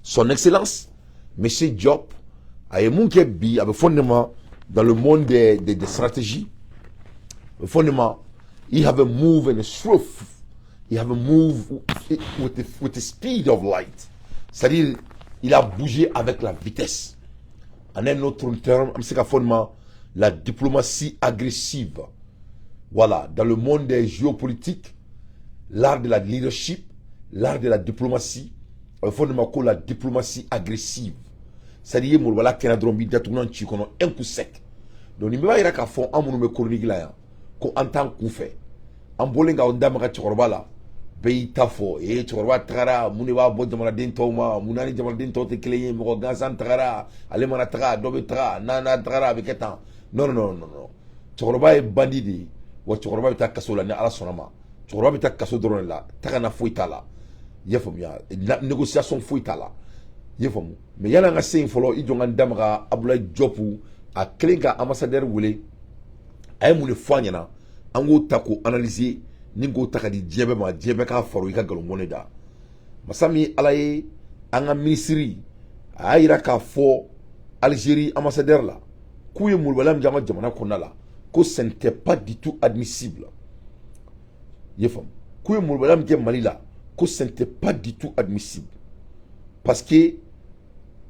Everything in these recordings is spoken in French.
Son Excellence, M. Diop, a un fondement dans le monde des stratégies. Le fondement, he have a move and a truth. He have a move with the speed of light. C'est-à-dire, il a bougé avec la vitesse. En un autre terme, c'est fondement la diplomatie agressive. Voilà, dans le monde des géopolitiques, l'art de la leadership, l'art de la diplomatie, le fondement de la diplomatie agressive. C'est-à-dire, voilà, qu'il y a un coup sec. Donc, il va y avoir un fond, un monument chronique là, qu'on entend coup fait. En bolinga, on damera tchorobala, pays tafo, et tchorba trara, muniwa bodamana dintoma, munani jamana dintote clé, mogansan trara, alemana tra, dobe tra, nana trara, avec étant. Non, non, non, non. Tchorba est bandidi, ou tchorba est à kasola, ni ala sonama. Tchorba est à kaso drone là, takana fouitala. Yefom ya, négociation fouitala. Yefom. Mais y'a un assez infolo, il y a un damara, Abdoulaye Diopou, a Klinga ambassadeur Wule, a un moule foignana, an go tako analyser, ni go taka di diebe ma, diebe ka faru ika galomone da. Masami alaye, an ministry, a ira ka fo, Algérie ambassadeur là, kouye moule wala mjama jamana konala, que ce n'était pas du tout admissible. Yefom. Kouye moule wala mjama Mali là, que ce n'était pas du tout admissible. Parce que,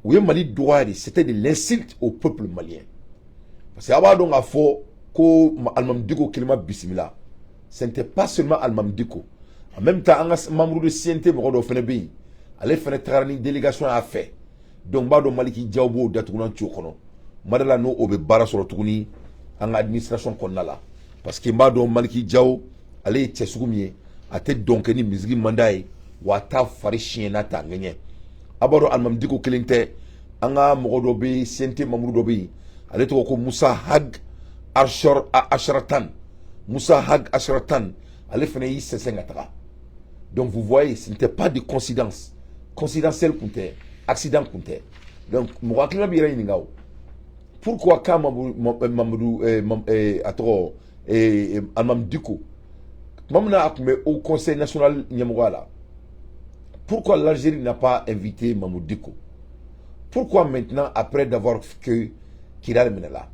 oui, Mali doit, c'était de l'insulte au peuple malien. Parce que avant a fort que Al-Mamdiko Kelima Bismillah, ce n'était pas seulement Al-Mamdiko. En même temps, un membre de CNT, Morodo Fenebi, allait faire une délégation à fait. Donc, Bado Maliki Diabo d'Atounan Tchokono, Madala no Obe Bara sur le Touni, en administration qu'on a là. Parce que Bado Maliki Diao, allait Tchesoumier, à tête donc ni Mizgi Mandaï, ou à ta Farishienata, gagné. Abaro Al-Mamdiko Kelinte, Anga Morodobe, CNT Mamroudobe, allait ko Moussa Hag Ashratan. Moussa Hag Ashratan. Allait faire une sengatara. Donc vous voyez, ce n'était pas de coïncidence. Coïncidentiel comptait. Accident comptait. Donc, Mourakina Bira Iningao. Pourquoi quand Mamadou Al-Mamdiko Mamna Akme au Conseil national Nyamouala. Pourquoi l'Algérie n'a pas invité Mamadou Diko? Pourquoi maintenant, après d'avoir que Kiral Menela,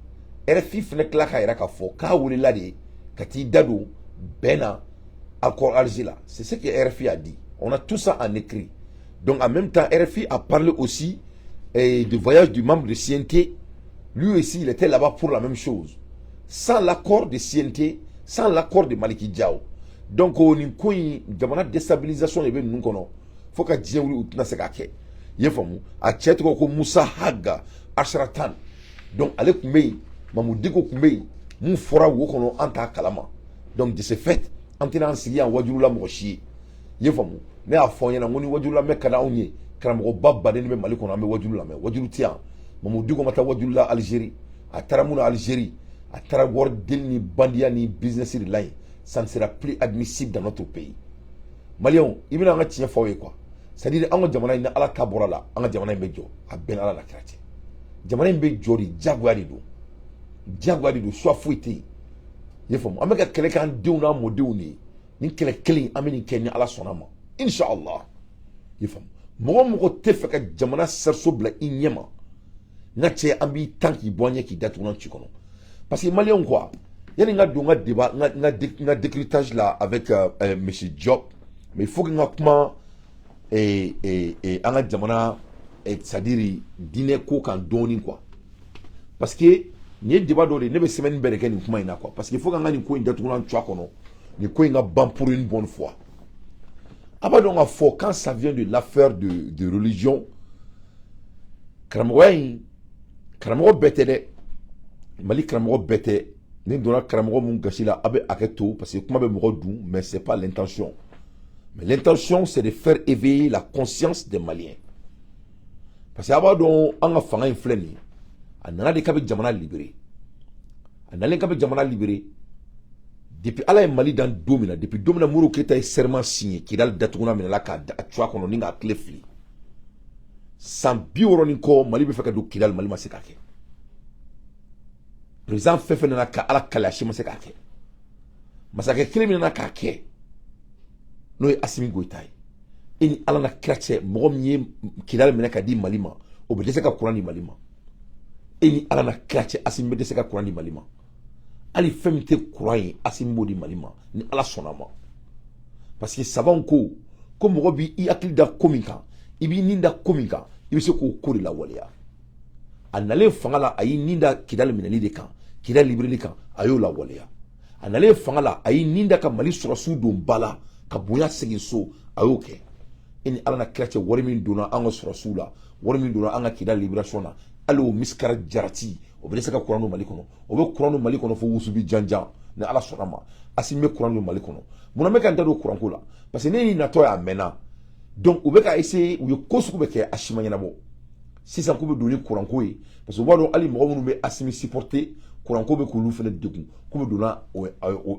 RFI Fnek la Kaira Kafo, Kaouli Ladi, Kati Dadou, Bena, accord Algérie. C'est ce que RFI a dit. On a tout ça en écrit. Donc en même temps, RFI a parlé aussi du voyage du membre de CNT. Lui aussi, il était là-bas pour la même chose. Sans l'accord de CNT, sans l'accord de Maliki Diao. Donc on a une déstabilisation de nous. Faut que Dieu ou na sekake yefamu a chetko ko Moussa Haga Ashratan. Donc ale kumei Mamoudiko kumei mu fora wo kono anta kalama. Donc de ce fait antena sigi en wajulu la mochi yefamu ne a fonye na ngoni wajulu la mekana onye kala mo babba de me maliko na me wajulu la me wajulu tia Mamoudiko mata wajulu la Algérie a taramuna Algérie a tarawor delni bandia ni business de line. Ça ne sera plus admissible dans notre pays. Malion ibina nga tinya fawe quoi. C'est-à-dire anga jamana ina ala kabora la anga jamana mbejo a ben ala la krati jamana mbejo di jaguari do so fuiti yefom ameka kele kan diuna moduni ni kele kele ameni kenya ala sonama inshallah yefom mo tefeka jamana serso bla inyema na che ambi tanki boanye ki datuna chikono parce que malien quoi yani nga do nga débat nga décryptage là avec monsieur Diop, mais il faut que nga comment anga jamana c'est-à-dire dîner ko kan doni quoi parce que ni débat do ne be semaine bereke ni kuma ina quoi parce qu'il faut que nga ni ko inda tuna twa kono ni ko nga ban pour une bonne fois abadon a fort quand ça vient de l'affaire de religion kramo betede mali kramo bete ni dona kramo mun gasila abe aketo parce que kuma be mo dou mais c'est pas l'intention. Mais l'intention, c'est de faire éveiller la conscience des Maliens. Parce que avant, on a fait un flène. On a des cabines jamana libérés. On a des cabines jamana libérés. Depuis Allah est Mali dans 2 minutes. Depuis 2 minutes, Mourou Keta est serment signé. Qui a le datouna mais là qu'à tu vois qu'on a clé fli. Sans bioroninko, Mali be fait que do kidal Mali masekake. Président fait na ka ala kalashi masekake. Masake clé na kake. No Assimi Goïtaï. ni ala na kirache mɔgɔ min ye kidali minɛ ka di Mali ma o bɛ dɛsɛ ka kuran di Mali ma ni ala na kirache Assimi bɛ dɛsɛ ka kuran di Mali ma hali fɛn min tɛ kuran ye Assimi b'o di Mali ma ni ala sɔnna ma parce que saban ko mɔgɔ bi i hakili da ko min kan i b'i nin da ko min kan i bɛ se k'o ko de lawaleya a nalen fanga la a y'i nin da kidali minɛli de kan kidali libreli kan a y'o lawaleya a nalen fanga la a y'i nin da ka Mali sɔrɔsiw don ba la ka bonya segin so a y'o kɛ ni ala na kira cɛ wari min donna an ka sɔrɔsiw la wari min donna an ka kidali libération na hali o miskara jarati o bɛ se ka kuran don Mali kɔnɔ o bɛ kuran don Mali kɔnɔ fo wusubi janjan ni ala sɔnna ma Assimi bɛ kuran don Mali kɔnɔ mun na bɛ ka n da don kuranko la parce que ne ni natɔ y'a mɛnna donc u bɛ ka essayer u ye ko sugu bɛ kɛ a si ma ɲɛnabɔ sisan k'u bɛ don ni kuranko ye parce que u b'a dɔn hali mɔgɔ minnu bɛ Assimi supporter kuranko bɛ k'olu fana degun k'u bɛ donna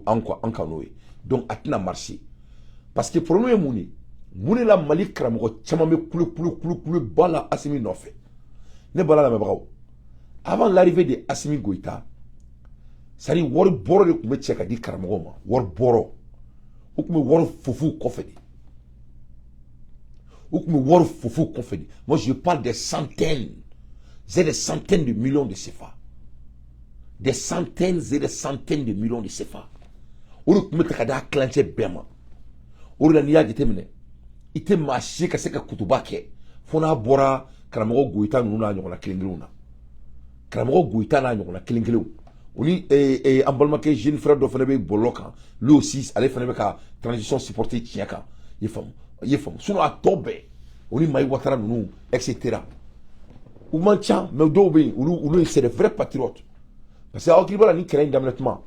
an kan n'o ye donc a tɛna marcher parce que problème ye mun ye mun de la Mali karamɔgɔ caman bɛ kule ba la Assimi nɔfɛ ne bala lamɛnbagaw avant l'arrivée de Assimi Goïta c'est à dire wari bɔrɔ de tun bɛ cɛ ka di karamɔgɔw ma wari bɔrɔ u tun bɛ wari fufu kɔfɛ de ou comme wari fufu kɔfɛ de moi je parle des centaines c'est des centaines de millions de CFA des centaines et des centaines de millions de CFA o de tun bɛ ta ka di a kilancɛ bɛɛ ma o de la n'i y'a jateminɛ i tɛ maa si ka se ka kutuba kɛ fo n'a bɔra karamɔgɔ Goïta ninnu n'a ɲɔgɔnna kelen-kelenw na karamɔgɔ Goïta n'a ɲɔgɔnna kelen-kelenw o ni an balimakɛ jeune frère dɔ fana bɛ bɔlɔlɔ kan lui aussi ale fana bɛ ka transition supporter tiɲɛ kan i ye faamu sinon a tɔ bɛɛ o ni Maï Ouattara ninnu et cetera u man ca mais dɔw bɛ yen olu c'est des vrais patriotes parce que aw hakili b'a la ni kɛlɛ in daminɛ tuma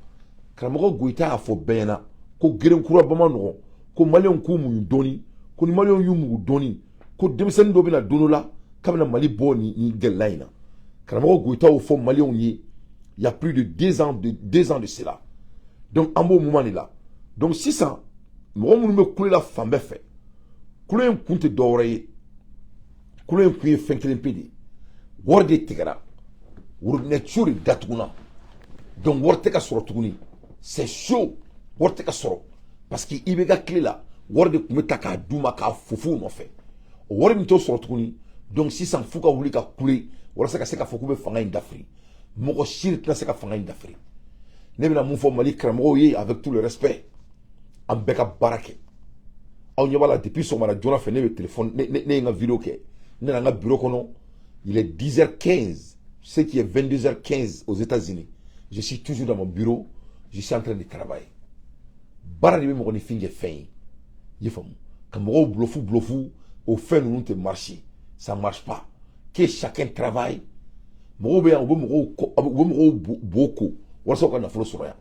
karamɔgɔ Goïta y'a fɔ bɛɛ ɲɛna ko gerenkura ba ma nɔgɔn ko maliyɛnw k'u muɲu dɔɔni ko ni maliyɛnw y'u muɲu dɔɔni ko denmisɛnnin dɔ bɛna don dɔ la k'a bɛna Mali bɔ ni gɛlɛya in na karamɔgɔ Goïta y'o fɔ maliyɛnw ye il y a plus de 2 ans de cela donc an b'o moment de la donc sisan mɔgɔ minnu bɛ kule la fan bɛɛ fɛ kule in kun tɛ dɔwɛrɛ ye kule in kun ye fɛn kelen pe de ye wari de tigɛra worobinɛciw de datuguna donc wari tɛ ka sɔrɔ tuguni c'est chaud wari tɛ ka sɔrɔ parce que i bɛ ka tile la wari de tun bɛ ta k'a d'u ma k'a fufu nɔfɛ o wari min t'o sɔrɔ tuguni donc sisan f'u ka wuli ka kule walasa ka se k'a fɔ k'u bɛ fanga in dafiri mɔgɔ si de tɛna se ka fanga in dafiri ne bɛna mun fɔ Mali karamɔgɔw ye avec tout le respect an bɛɛ ka baara kɛ aw ɲɛ b'a la depuis sɔgɔmada joona fɛ ne bɛ téléphone ne ye n ka vidéo kɛ ne nana n ka bureau kɔnɔ il est 10h15 ce qui est 22h15 aux États-Unis je suis toujours dans mon bureau je suis en train de travailler baara de bɛ mɔgɔninfin kɛ fɛn ye i ye faamu ka mɔgɔw bulofu o fɛn ninnu tɛ marcher ça marche pas que chacun travaille mɔgɔw bɛ yan u bɛ mɔgɔw bo ko walasa u ka nafolo sɔrɔ yan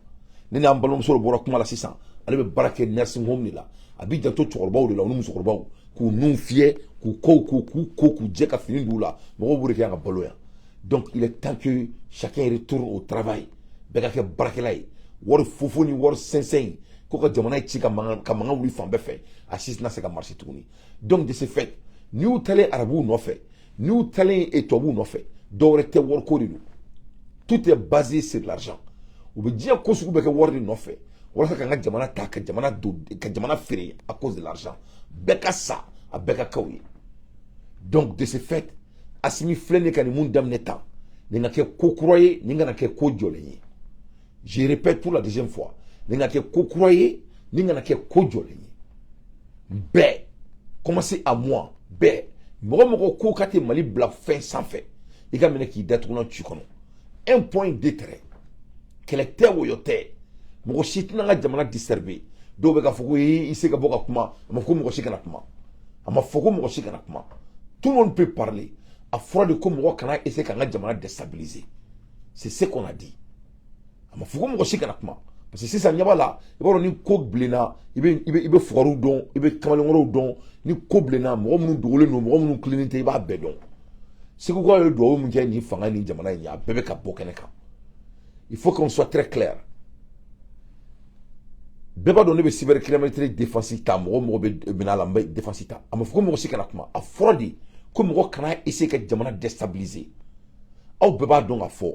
ne n'an balimamuso dɔ bɔra kuma la sisan ale bɛ baara kɛ nursing home de la a b'i janto cɛkɔrɔbaw de la u ni musokɔrɔbaw k'u nun fiyɛ k'u jɛ ka fini d'u la mɔgɔw b'o de kɛ yan ka balo yan donc il est temps que chacun retourne au travail bɛɛ ka kɛ baarakɛla ye wari fofo ni wari sɛnsɛn ko ka jamana ci ka mankan wuli fan bɛɛ fɛ a si tɛna se ka marcher tuguni donc de ce fait n'i y'u talen arabuw nɔfɛ n'i y'u talen tubabuw nɔfɛ dɔwɛrɛ tɛ wariko de don tout est basé sur l'argent u bɛ diɲɛ ko sugu bɛɛ kɛ wari de nɔfɛ walasa ka n ka jamana ta ka jamana feere à cause de l'argent bɛɛ ka sa a bɛɛ ka k'aw ye donc de ce fait Assimi filɛ nin ka nin mun daminɛ tan nin ka kɛ ko kura ye nin kana kɛ ko jɔlen ye je répète pour la deuxième fois nin ka kɛ ko kura ye nin kana kɛ ko jɔlen ye bɛɛ commencez à moi bɛɛ mɔgɔ ko ka tɛ Mali bila fɛn sanfɛ i ka minɛ k'i datugunan ci kɔnɔ un point d'intérêt kɛlɛ tɛ woyɔ tɛ mɔgɔ si tɛna an ka jamana disturber dɔw bɛ k'a fɔ ko i se ka bɔ ka kuma a ma fɔ ko mɔgɔ si kana kuma a ma fɔ ko mɔgɔ si kana kuma tout le monde peut parler a fɔra de ko mɔgɔ kana essayer k'an ka jamana déstabiliser c'est ce qu'on a dit a ma fɔ ko mɔgɔ si kana kuma parce que sisan ɲɛ b'a la i b'a dɔn ni ko bilenna i bɛ fugariw dɔn i bɛ kamalenkɔrɔw dɔn ni ko bilenna mɔgɔ minnu dogolen don mɔgɔ minnu tilennen tɛ i b'a bɛɛ dɔn segukaw ye duwawu min kɛ nin fanga ni jamana in ye a bɛɛ bɛ ka bɔ kɛnɛ kan il faut qu'on soit très clair bɛɛ b'a dɔn ne bɛ cybercriminalité défense ta mɔgɔ bɛ n'a la n bɛ défense ta a ma fɔ ko mɔgɔ si kana kuma a fɔra de ko mɔgɔ kana essayer ka jamana déstabiliser aw bɛɛ b'a dɔn k'a fɔ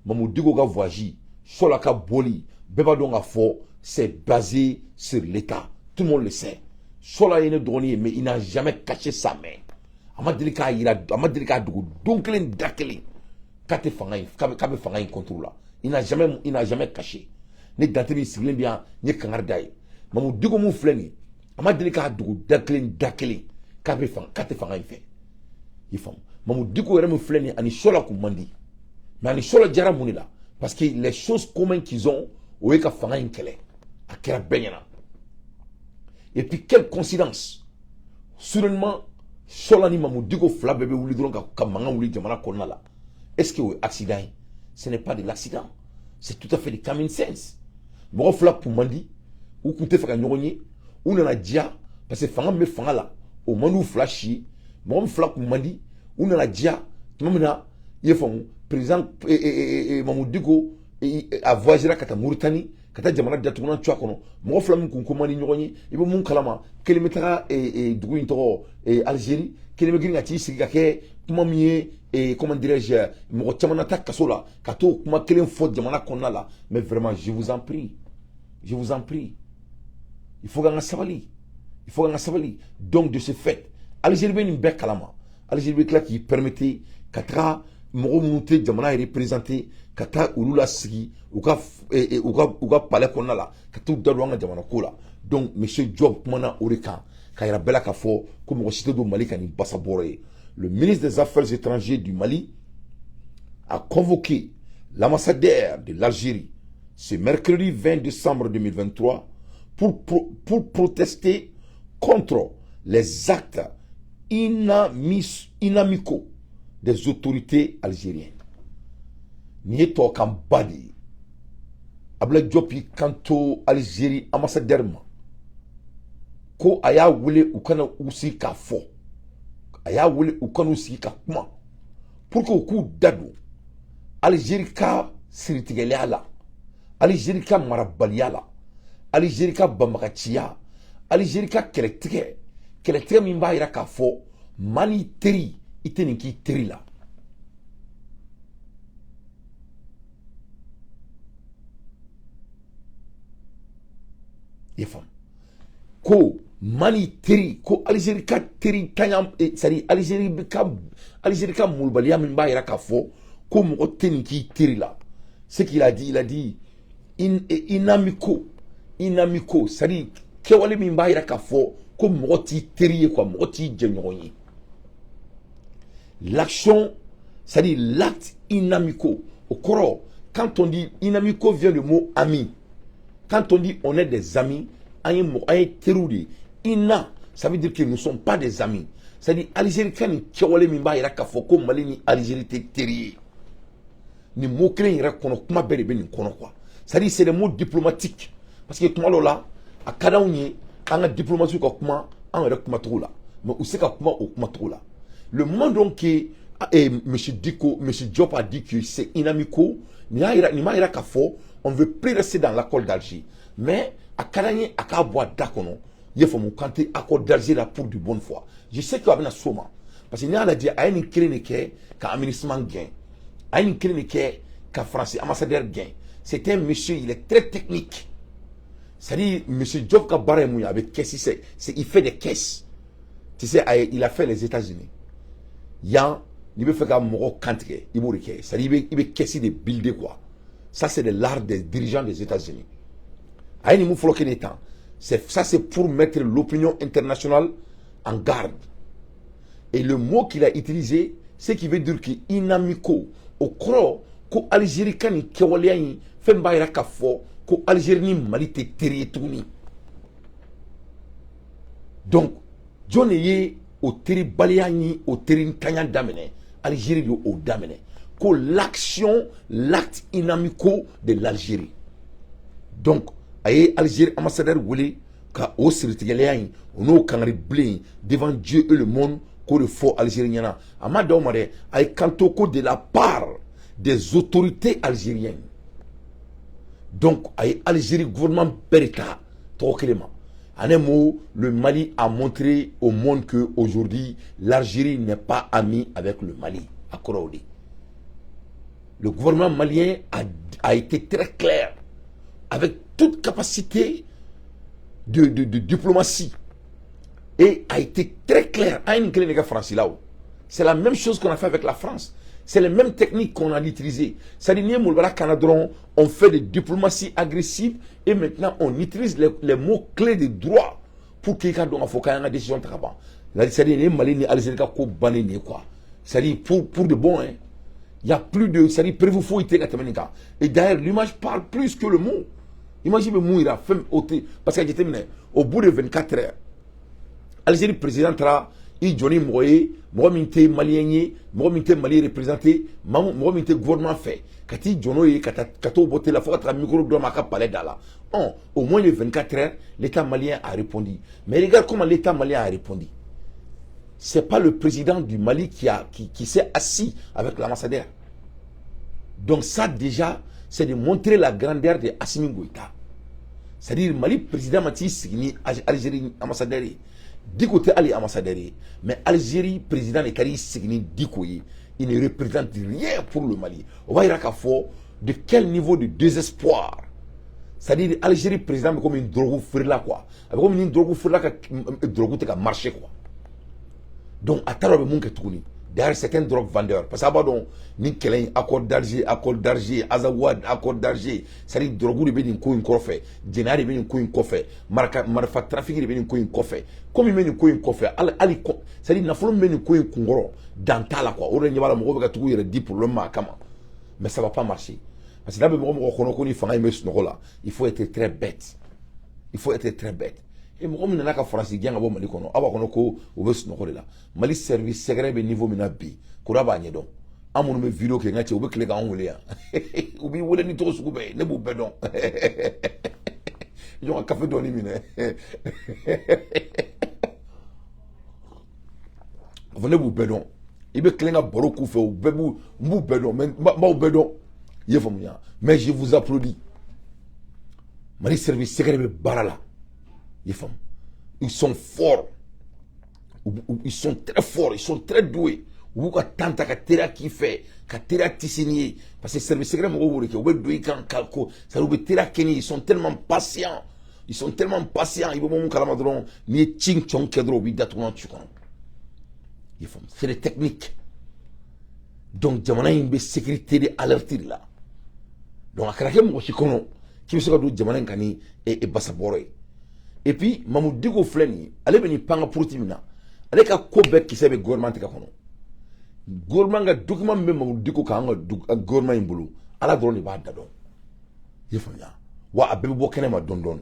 Mamadou Dicko ka voyage Sola ka boli bɛɛ b'a dɔn k'a fɔ c'est basé sur l'État tout le monde le sait Sola est drôle, mais il n'a jamais caché sa main. Amadrika Dougou, donc les dakeli. Kate Fangaï, Kabe Fangaï contrôle là. Il n'a jamais caché. Ne datemi sigilen bien, ne kangardaï. Mamou Dugo mou fleni. Amadrika Dougou, dakeli. Kate Fangaï fait. Il faut. Mamou Dugo Rem fleni, ani Sola Koumandi. Mais ani Sola Djara Mounila. Parce que les choses communes qu'ils ont, Oueka Fangaï Kele. A Kera Benyana. Et puis, quelle coïncidence. Soudainement, Solani Mamou Digo Fla bébé ou l'idron Kamanga ou l'idjamana Konala. Est-ce que c'est accident? Ce n'est pas de l'accident. C'est tout à fait de common sense. Bon, Fla pour Mandi, ou Koute Faka Nyonye, ou Nana Dia, parce que Fanga me Fanga là, au Mandou Flashi, bon, Fla pour Mandi, ou Nana Dia, Mamina, il faut, président, Mamou Digo, a voyagé à Kata Mauritanie, Kata Jamana Diatouna Tchakono, mon flamme Kunkumani Nyonye, il faut mon kalama, Kelemetara et Douintoro et Algérie, Kelemegringati, Sigake, Kumamie, et comment dirais-je, Mochamanata Kasola, Kato, Kuma Kelem Fort Jamana Konala, mais vraiment, je vous en prie, il faut gagner Savali, donc de ce fait, Algérie ben une belle kalama, Algérie qui permettait Katra, Moromunte, Jamana est représenté, Kata Ulula Sigi, Uga Palais Konala, Katou Darouanga Jamana Kola. Donc, M. Job Mana Orekan, Kaira Bela Kafo, comme Rochité do Mali Kani Bassabore, le ministre des Affaires étrangères du Mali a convoqué l'ambassadeur de l'Algérie ce mercredi 20 décembre 2023 pour protester contre les actes inamicaux des autorités algériennes. N'y to kan badi Abla Diopi kanto Algérie ambassadeur ma ko aya wule ukana usi ka fo aya wule ukana usi ka kuma pour que ku dadu Algérie ka siritigele ala Algérie ka marabaliya la Algérie ka bambakaciya Algérie ka kɛlɛtigɛ min b'a yira k'a fɔ mani teri i tɛ nin k'i teri la. Ko mani teri ko Algérie ka teri tanya c'est-à-dire Algérie ka mulbaliya min b'a yira k'a fɔ ko mɔgɔ tɛ nin k'i teri la. Ce qu'il a dit inamico c'est-à-dire kɛwale min b'a yira k'a fɔ ko mɔgɔ t'i teri ye quoi, mɔgɔ t'i jɛɲɔgɔn ye. L'action, c'est-à-dire l'acte inamico. Au corps, quand on dit inamico vient le mot ami. Quand on dit on est des amis, ina, ça veut dire que nous ne sommes pas des amis. C'est-à-dire Algérie quand kewale mimba ira ka foko Mali ni Algérie te teri. Ni mot clé ira kono kuma bele be ni kono quoi. C'est-à-dire c'est des mots diplomatiques parce que kuma lola a kada unye anga diplomatie ko kuma an ira kuma to la. Mais où c'est ka kuma o kuma to la. Le moment donc que M. Diop a dit que c'est inamico, on veut plus rester dans l'accord d'Alger. Mais à Karanye, à Kaboua Dakono, il faut me canter accord d'Alger là pour du bonne foi. Je sais qu'il y a un soma. Parce qu'il y a un dit, à une clinique, qu'un ministre gain. À une clinique, qu'un français ambassadeur gain. C'est un monsieur, il est très technique. C'est-à-dire, M. Diop Kabaremouya avec caisse, il fait des caisses. Tu sais, il a fait les États-Unis. Yan, il veut faire un moro cantre, il veut requérir. C'est-à-dire, il veut casser des buildings quoi. Ça, c'est de l'art des dirigeants des États-Unis. Aïe, il faut qu'il temps. Ça, c'est pour mettre l'opinion internationale en garde. Et le mot qu'il a utilisé, c'est qu'il veut dire qu'il inamico. Au croix, qu'au Algérie, quand il y fait un bail à Kafo, qu'au Algérie, Mali, te territouni. Donc, John Eye, au teri baliani au teri kanya damene Algérie au damene que l'acte inamico de l'Algérie. Donc aye Algérie ambassadeur wole ka o siritigeleyan ono kanri blin devant Dieu et le monde ko le faux algérien amada omare ay kantoko de la part des autorités algériennes. Donc aye Algérie gouvernement berita to kelema. En un mot, le Mali a montré au monde qu'aujourd'hui, l'Algérie n'est pas amie avec le Mali, à Koroudi. Le gouvernement malien a été très clair, avec toute capacité de diplomatie, et a été très clair. C'est la même chose qu'on a fait avec la France. C'est les mêmes techniques qu'on a utilisées. C'est-à-dire, on fait des diplomaties agressives et maintenant on utilise les mots-clés de droit pour qu'il y ait une décision. C'est-à-dire, pour de bon, hein. Il n'y a plus de. C'est-à-dire, prévu faut y. Et d'ailleurs, l'image parle plus que le mot. Imaginez le mot, il a fait ôter. Parce que j'étais au bout de 24 heures, Algérie président il Johnny Moye, moi minté malien, moi minté Mali représenté, moi minté gouvernement fait. Kati Johnny kato boté la fois micro de ma palais d'ala. Au moins les 24 heures, l'État malien a répondu. Mais regarde comment l'État malien a répondu. C'est pas le président du Mali qui s'est assis avec l'ambassadeur. Donc ça déjà, c'est de montrer la grandeur de Assimi Goïta. C'est-à-dire Mali président Matis Signi Algérie ambassadeur. Du côté Ali ambassadeur, mais Algérie président de Kari Signi Dikoye, il ne représente rien pour le Mali. On va dire qu'à fort de quel niveau de désespoir. C'est-à-dire Algérie président comme une drogue là quoi. Comme une drogue là que drogue qui a marché quoi. Donc à travers le monde qui tourne derrière certains drogues vendeurs parce que donc ni quel accord d'Alger, Azawad, accord d'Alger, c'est-à-dire drogue de bien coin coffre, dinari bien coin coffre, marfa trafic de bien coin coffre, comme il mène coin coffre, ali c'est-à-dire n'a pas mène coin kongoro dans ta la quoi, on ne va pas me faire tout il dit pour le makama, mais ça va pas marcher parce que là ben on connaît fanga mais ce là, il faut être très bête, il faut être très bête. Et moi, je suis en France, je suis en Mali, je suis en Mali service secret au niveau de bi. Kouraba n'y est donc. À mon vidéo qui est là, vous cliquez en haut. Ou bien vous voulez ni trop se couper, ne vous pédons. Ils ont un café dans les mines. Venez vous pédons. Il veut cliquer à Boroko fait ou vous pédons, mais vous pédons. Mais je vous applaudis. Mali service secret de Barala. Ils sont forts. Ils sont très forts. Ils sont très doués. Ou ka tanta ka tera qui fait, ka tera tissigné. Parce que service secret mo wuri ke ou doué kan kalko, ça ou tera keni, ils sont tellement patients. Ils sont tellement patients, ils vont mon kalamadron ni ching chong kedro bi datounan tukon. C'est des techniques. Donc jamana une sécurité de alerter là. Donc akara mo ci kono, ki bi so do jamana kani e basabore. Et puis, Mamou Digo Fleni, allez venir panga pour Timina. Allez qu'à Québec qui sait le gouvernement de Kakono. Gouvernement a document même Mamou Digo Kanga, gouvernement in boulot. À la drone, il va d'adon. Il faut bien. Wa abebe bokene ma dondon.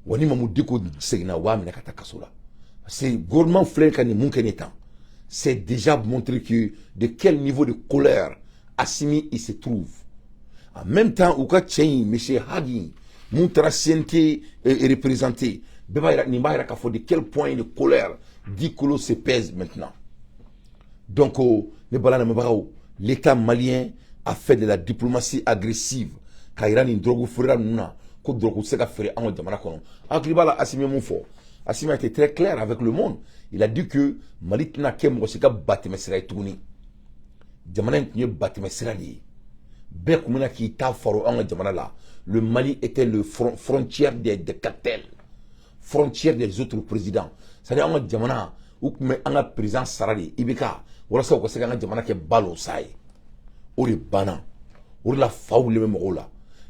Wani Mamou Digo Segna, wa mena katakasola. C'est gouvernement Fleni Kani Munkenetan. C'est déjà montré que de quel niveau de colère Assimi il se trouve. En même temps, où ka tchen, M. Hagi, Montara Siente est représenté. De quel point de colère 10 kilos se pèse maintenant. Donc, l'État malien a fait de la diplomatie agressive. Quand il drogue fera nuna, que drogue sera fait en Jamana kono. Aklibala Assimi Moufo. Assimi a été très clair avec le monde. Il a dit que Mali n'a qu'un mot, c'est qu'à battre mes sera tourné. Jamana n'a pas battu mes sera lié. Bekoumina qui t'a faro en Jamana là. Le Mali était le frontière des cartels, frontière des autres présidents. C'est-à-dire, on a Djamana, ou on a président Sarali, Ibeka, ou là, ça, on a Djamana qui est balo, ça y est. Ou les banans, ou la faoule, même là.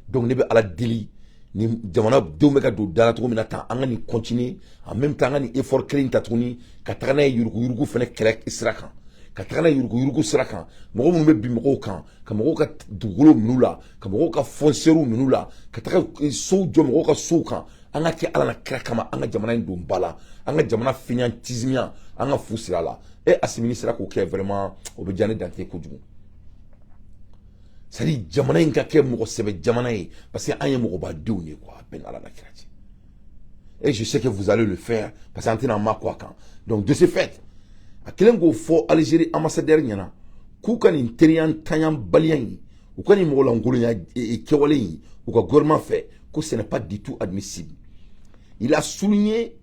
Donc, on à la délit, ni Djamana, deux méga de Dalatou, mais attends, on a continué, en même temps, on a effort clean, tatouni, Katrana, Yurugu, Fenech, Kerek, Israkan. Katrana yurugu sirakan mogo mun be bi mogo kan ka mogo ka dugolo minula ka mogo ka fonceru minula ka taga so jo mogo ka so kan an ka ke ala na kira kama an ka jamana in don bala an ka jamana finantismiya an ka fu sira la e Assimi sira ko kɛ vraiment o be jane dante kojugu c'est à dire jamana in ka kɛ mogo sɛbɛ jamana ye parce que an ye mogo ba denw ye quoi ben ala na kira ci et je sais que vous allez le faire parce que an tɛna ma quoi kan donc de ce fait a kelen ko fɔ Algérie ambassadeur ɲɛna k'u ka nin teriyan tanyan baliya in u ka nin mɔgɔlankolonya kɛwale in u ka gouvernement fɛ ko ce n'est pas du tout admissible. Il a souligné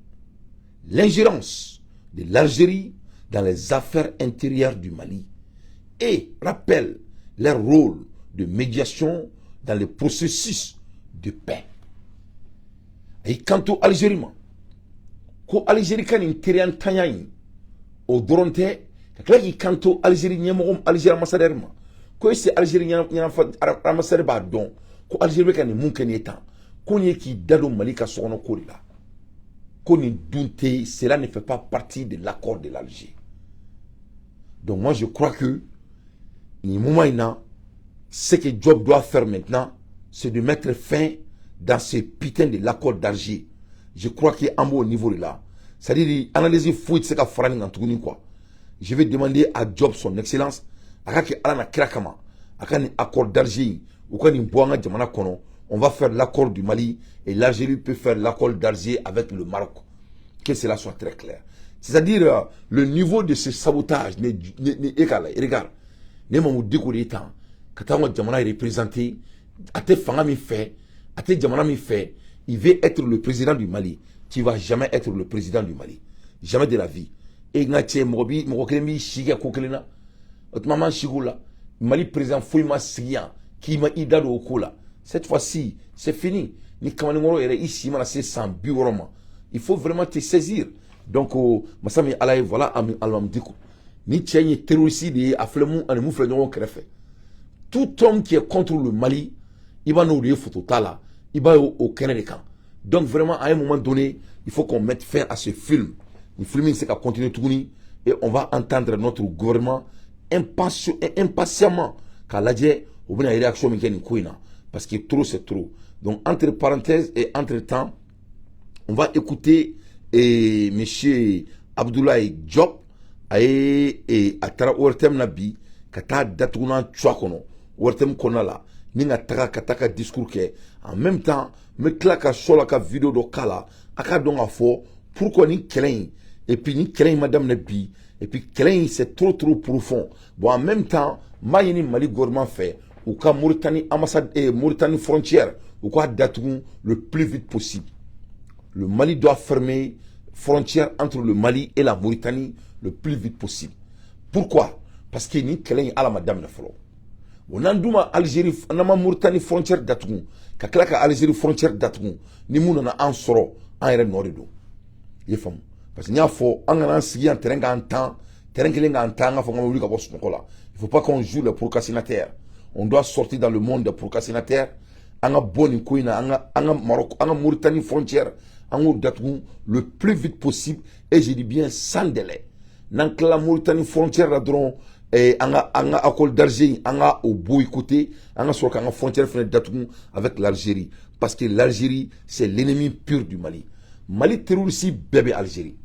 l'ingérence de l'Algérie dans les affaires intérieures du Mali et rappelle leur rôle de médiation dans le processus de paix. Et quant aux Algériens, ko Algérie kan nin teriyan tanya in o dɔrɔn tɛ ka tila k'i kanto Algérie ɲɛmɔgɔ Algérie ambassadeur ma ko ese Algérie ɲɛnafa ambassadeur b'a dɔn ko Algérie bɛ ka nin mun kɛ nin ye tan ko nin ye k'i da don Mali ka sokɔnɔ ko de la ko nin dun tɛ cela ne fait pas partie de l'accord de l'Alger. Donc moi je crois que nin moment in na ce que Diop doit faire maintenant c'est de mettre fin dans ce putain de l'accord d'Alger. Je crois qu'il est en haut au niveau de là. C'est-à-dire, analyser fouille, c'est qu'à faire un quoi. Je vais demander à Diop, son excellence, à ce qu'il y ait un accord d'Alger, ou qu'on ait un on va faire l'accord du Mali, et l'Algérie peut faire l'accord d'Alger avec le Maroc. Que cela soit très clair. C'est-à-dire, le niveau de ce sabotage n'est égal. Regarde, ne m'en dis qu'on est temps, quand on est représenté, à tes femmes fait, à tes diamants fait, il veut être le président du Mali. Tu ne vas jamais être le président du Mali. Jamais de la vie. Et tu Mobi, Mokremi, Shiga Kokelena, Maman Shigoula, Mali président Fouima Sigian, qui m'a idado au Kola. Cette fois-ci, c'est fini. Ni Kamanimoro est ici, c'est sans bureau. Il faut vraiment te saisir. Donc, Massami Alaï, voilà, Alam Diko. Ni Tchègne terroriste, à Flemon, à Moufle de Créfé. Tout homme qui est contre le Mali, il va nous dire Fototala, il va au Canada. Donc vraiment, à un moment donné, il faut qu'on mette fin à ce film. Le film, c'est qu'à continuer tourner et on va entendre notre gouvernement impatiemment qu'à l'adjet, on va une réaction parce que trop, c'est trop. Donc, entre parenthèses et entre-temps, on va écouter M. Abdoulaye Diop et Atara Ouertem Nabi, Kata Datounan Tchouakono, Ouertem Konala, Ninga Taka discours ke en même temps me claque sur la vidéo de Kala aka donc à fort pourquoi ni Kelen et puis ni Kelen madame Nabi et puis Kelen c'est trop profond bon en même temps Mayini Mali gouvernement fait ou ka Mauritanie ambassade et Mauritanie frontière ou quoi datou le plus vite possible. Le Mali doit fermer frontière entre le Mali et la Mauritanie le plus vite possible. Pourquoi? Parce que ni Kelen à la madame Nafolo. On a dit Algérie, on a Mauritanie frontière d'Atoum, qu'à Algérie frontière d'Atoum, ni moun on a un soro, un erreur norido. Il faut parce qu'il y a faux, on a un sigi en terrain en temps, terrain qui est en temps, on va faire il faut pas qu'on joue le procrastinateur. On doit sortir dans le monde de procrastinateur. On a bonne couine, on a Maroc, on a Mauritanie frontière, on a d'Atoum le plus vite possible et je dis bien sans délai. Dans la Mauritanie frontière là-dedans. Et on a accord d'Algérie, on a au boycotté, on a sur la frontière avec l'Algérie. Parce que l'Algérie, c'est l'ennemi pur du Mali. Mali terroriste, bébé Algérie.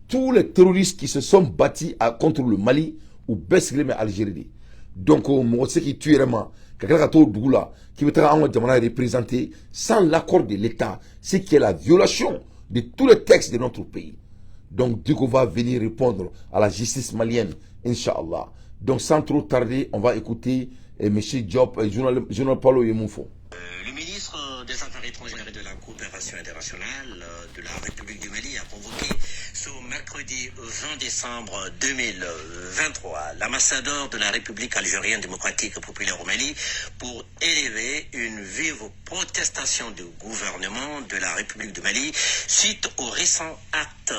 Tous les terroristes qui se sont bâtis contre le Mali, ou baissent les Algérie. Donc, moi, ce qui tue vraiment, quelqu'un qui qui veut être représenté sans l'accord de l'État, c'est qui est la violation de tous les textes de notre pays. Donc, Dugo va venir répondre à la justice malienne, Inch'Allah. Donc, sans trop tarder, on va écouter M. Diop, journal Paulo Yemoufo. Le ministre des Affaires étrangères et de la coopération internationale de la République du Mali a convoqué ce mercredi 20 décembre 2023 l'ambassadeur de la République algérienne démocratique populaire au Mali pour élever une vive protestation du gouvernement de la République du Mali suite aux récents actes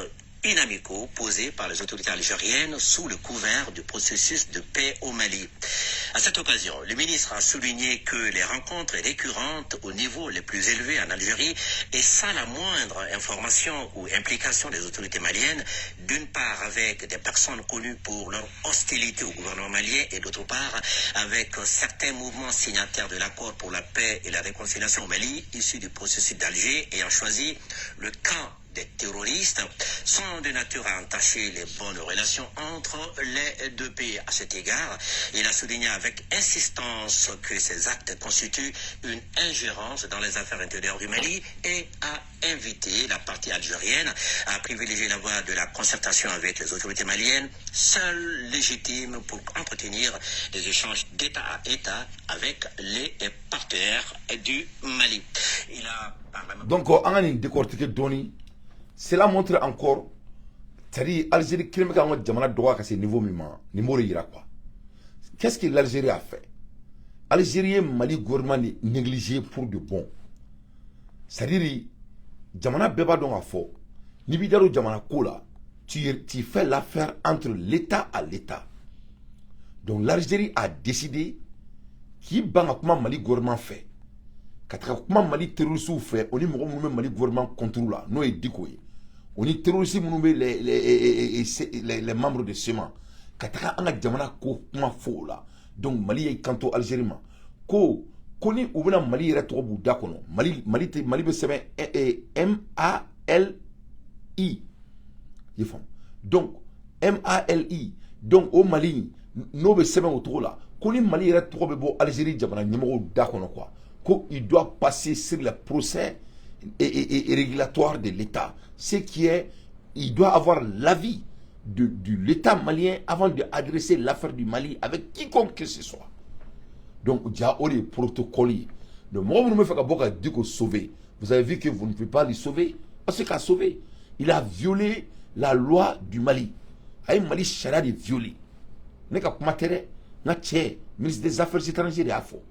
inamicaux posés par les autorités algériennes sous le couvert du processus de paix au Mali. À cette occasion, le ministre a souligné que les rencontres récurrentes au niveau les plus élevés en Algérie et sans la moindre information ou implication des autorités maliennes, d'une part avec des personnes connues pour leur hostilité au gouvernement malien et d'autre part avec certains mouvements signataires de l'accord pour la paix et la réconciliation au Mali, issus du processus d'Alger ayant choisi le camp des terroristes, sont de nature à entacher les bonnes relations entre les deux pays. À cet égard, il a souligné avec insistance que ces actes constituent une ingérence dans les affaires intérieures du Mali et a invité la partie algérienne à privilégier la voie de la concertation avec les autorités maliennes, seule légitime pour entretenir des échanges d'État à État avec les partenaires du Mali. Il a donc on a décortiqué Doni. Cela montre encore, c'est-à-dire l'Algérie qui est en droit à ce niveau numéro quoi. Qu'est-ce que l'Algérie a fait? L'Algérie Mali gouvernement négligé pour de bon. C'est-à-dire, Jamana Beba donc a fort. Nibidaro Jamana Kola, tu fais l'affaire entre l'État à l'État. Donc l'Algérie a décidé qu'il y a un Mali gouvernement fait. Quand Mali terroriste fait, on est Mali gouvernement contrôle. Nous est dikoye. On est terroriste les membres de SEMA. Quand on a Jamana ko kuma fo là. Donc Mali est kanto Algérie ma. Ko koni ubena Mali yɛrɛ tɔgɔ b'u da kɔnɔ. Mali bɛ sɛbɛn MALI. Il faut. Donc MALI. Donc au Mali n'o bɛ sɛbɛn o tɔgɔ la. Koni Mali yɛrɛ tɔgɔ bɛ bɔ Algérie jamana ɲɛmɔgɔw da kɔnɔ quoi. Il doit passer sur le procès et régulatoire de l'État. Ce qui est, il doit avoir l'avis de l'État malien avant d'adresser l'affaire du Mali avec quiconque que ce soit. Donc, il y a des protocoles. Le moment où nous me fait sauver, vous avez vu que vous ne pouvez pas le sauver. Parce qu'il a sauvé. Il a violé la loi du Mali. Il a Mali charia de violer. Il a matériel. Le ministre des Affaires étrangères a fait.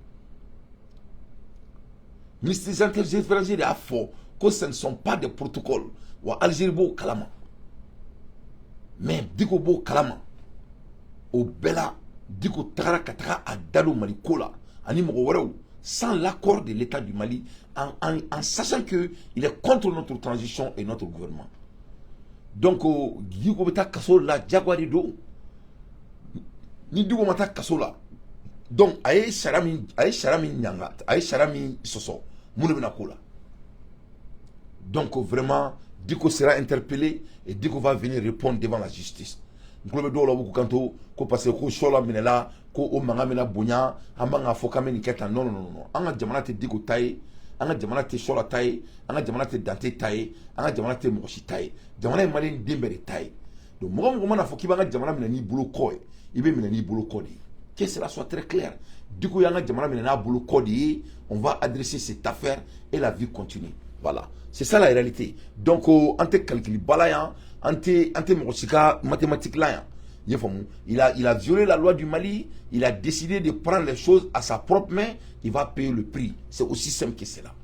Le ministre des Affaires étrangères a fait que ce ne sont pas des protocoles. Ou Algérie beau kalama. Mais diko beau kalama. Au bela diko tara katara a dalo Mali kola. Ani mo sans l'accord de l'État du Mali, en sachant qu'il est contre notre transition et notre gouvernement. Donc, diko beta kaso la jaguari do. Ni diko mata kaso la. Donc, aye sharami nyanga, aye sharami soso. Donc vraiment, Diko sera interpellé et Diko va venir répondre devant la justice. Nous ko parce que shola minela ko o manga mena bonya ambanga foka meni keta non. Anga jamana te Diko taye, anga jamana te shola taye, anga jamana te dante taye, anga jamana te moshi taye. Jamana mali ndimbere taye. Donc moi na foki banga jamana mena ni bulu koy, ibe mena ni bulu kodi. Que cela soit très clair. Du coup, on va adresser cette affaire et la vie continue. Voilà. C'est ça la réalité. Donc, on te calcule balaya, on te mathématique là. Il a violé la loi du Mali, il a décidé de prendre les choses à sa propre main, il va payer le prix. C'est aussi simple que cela.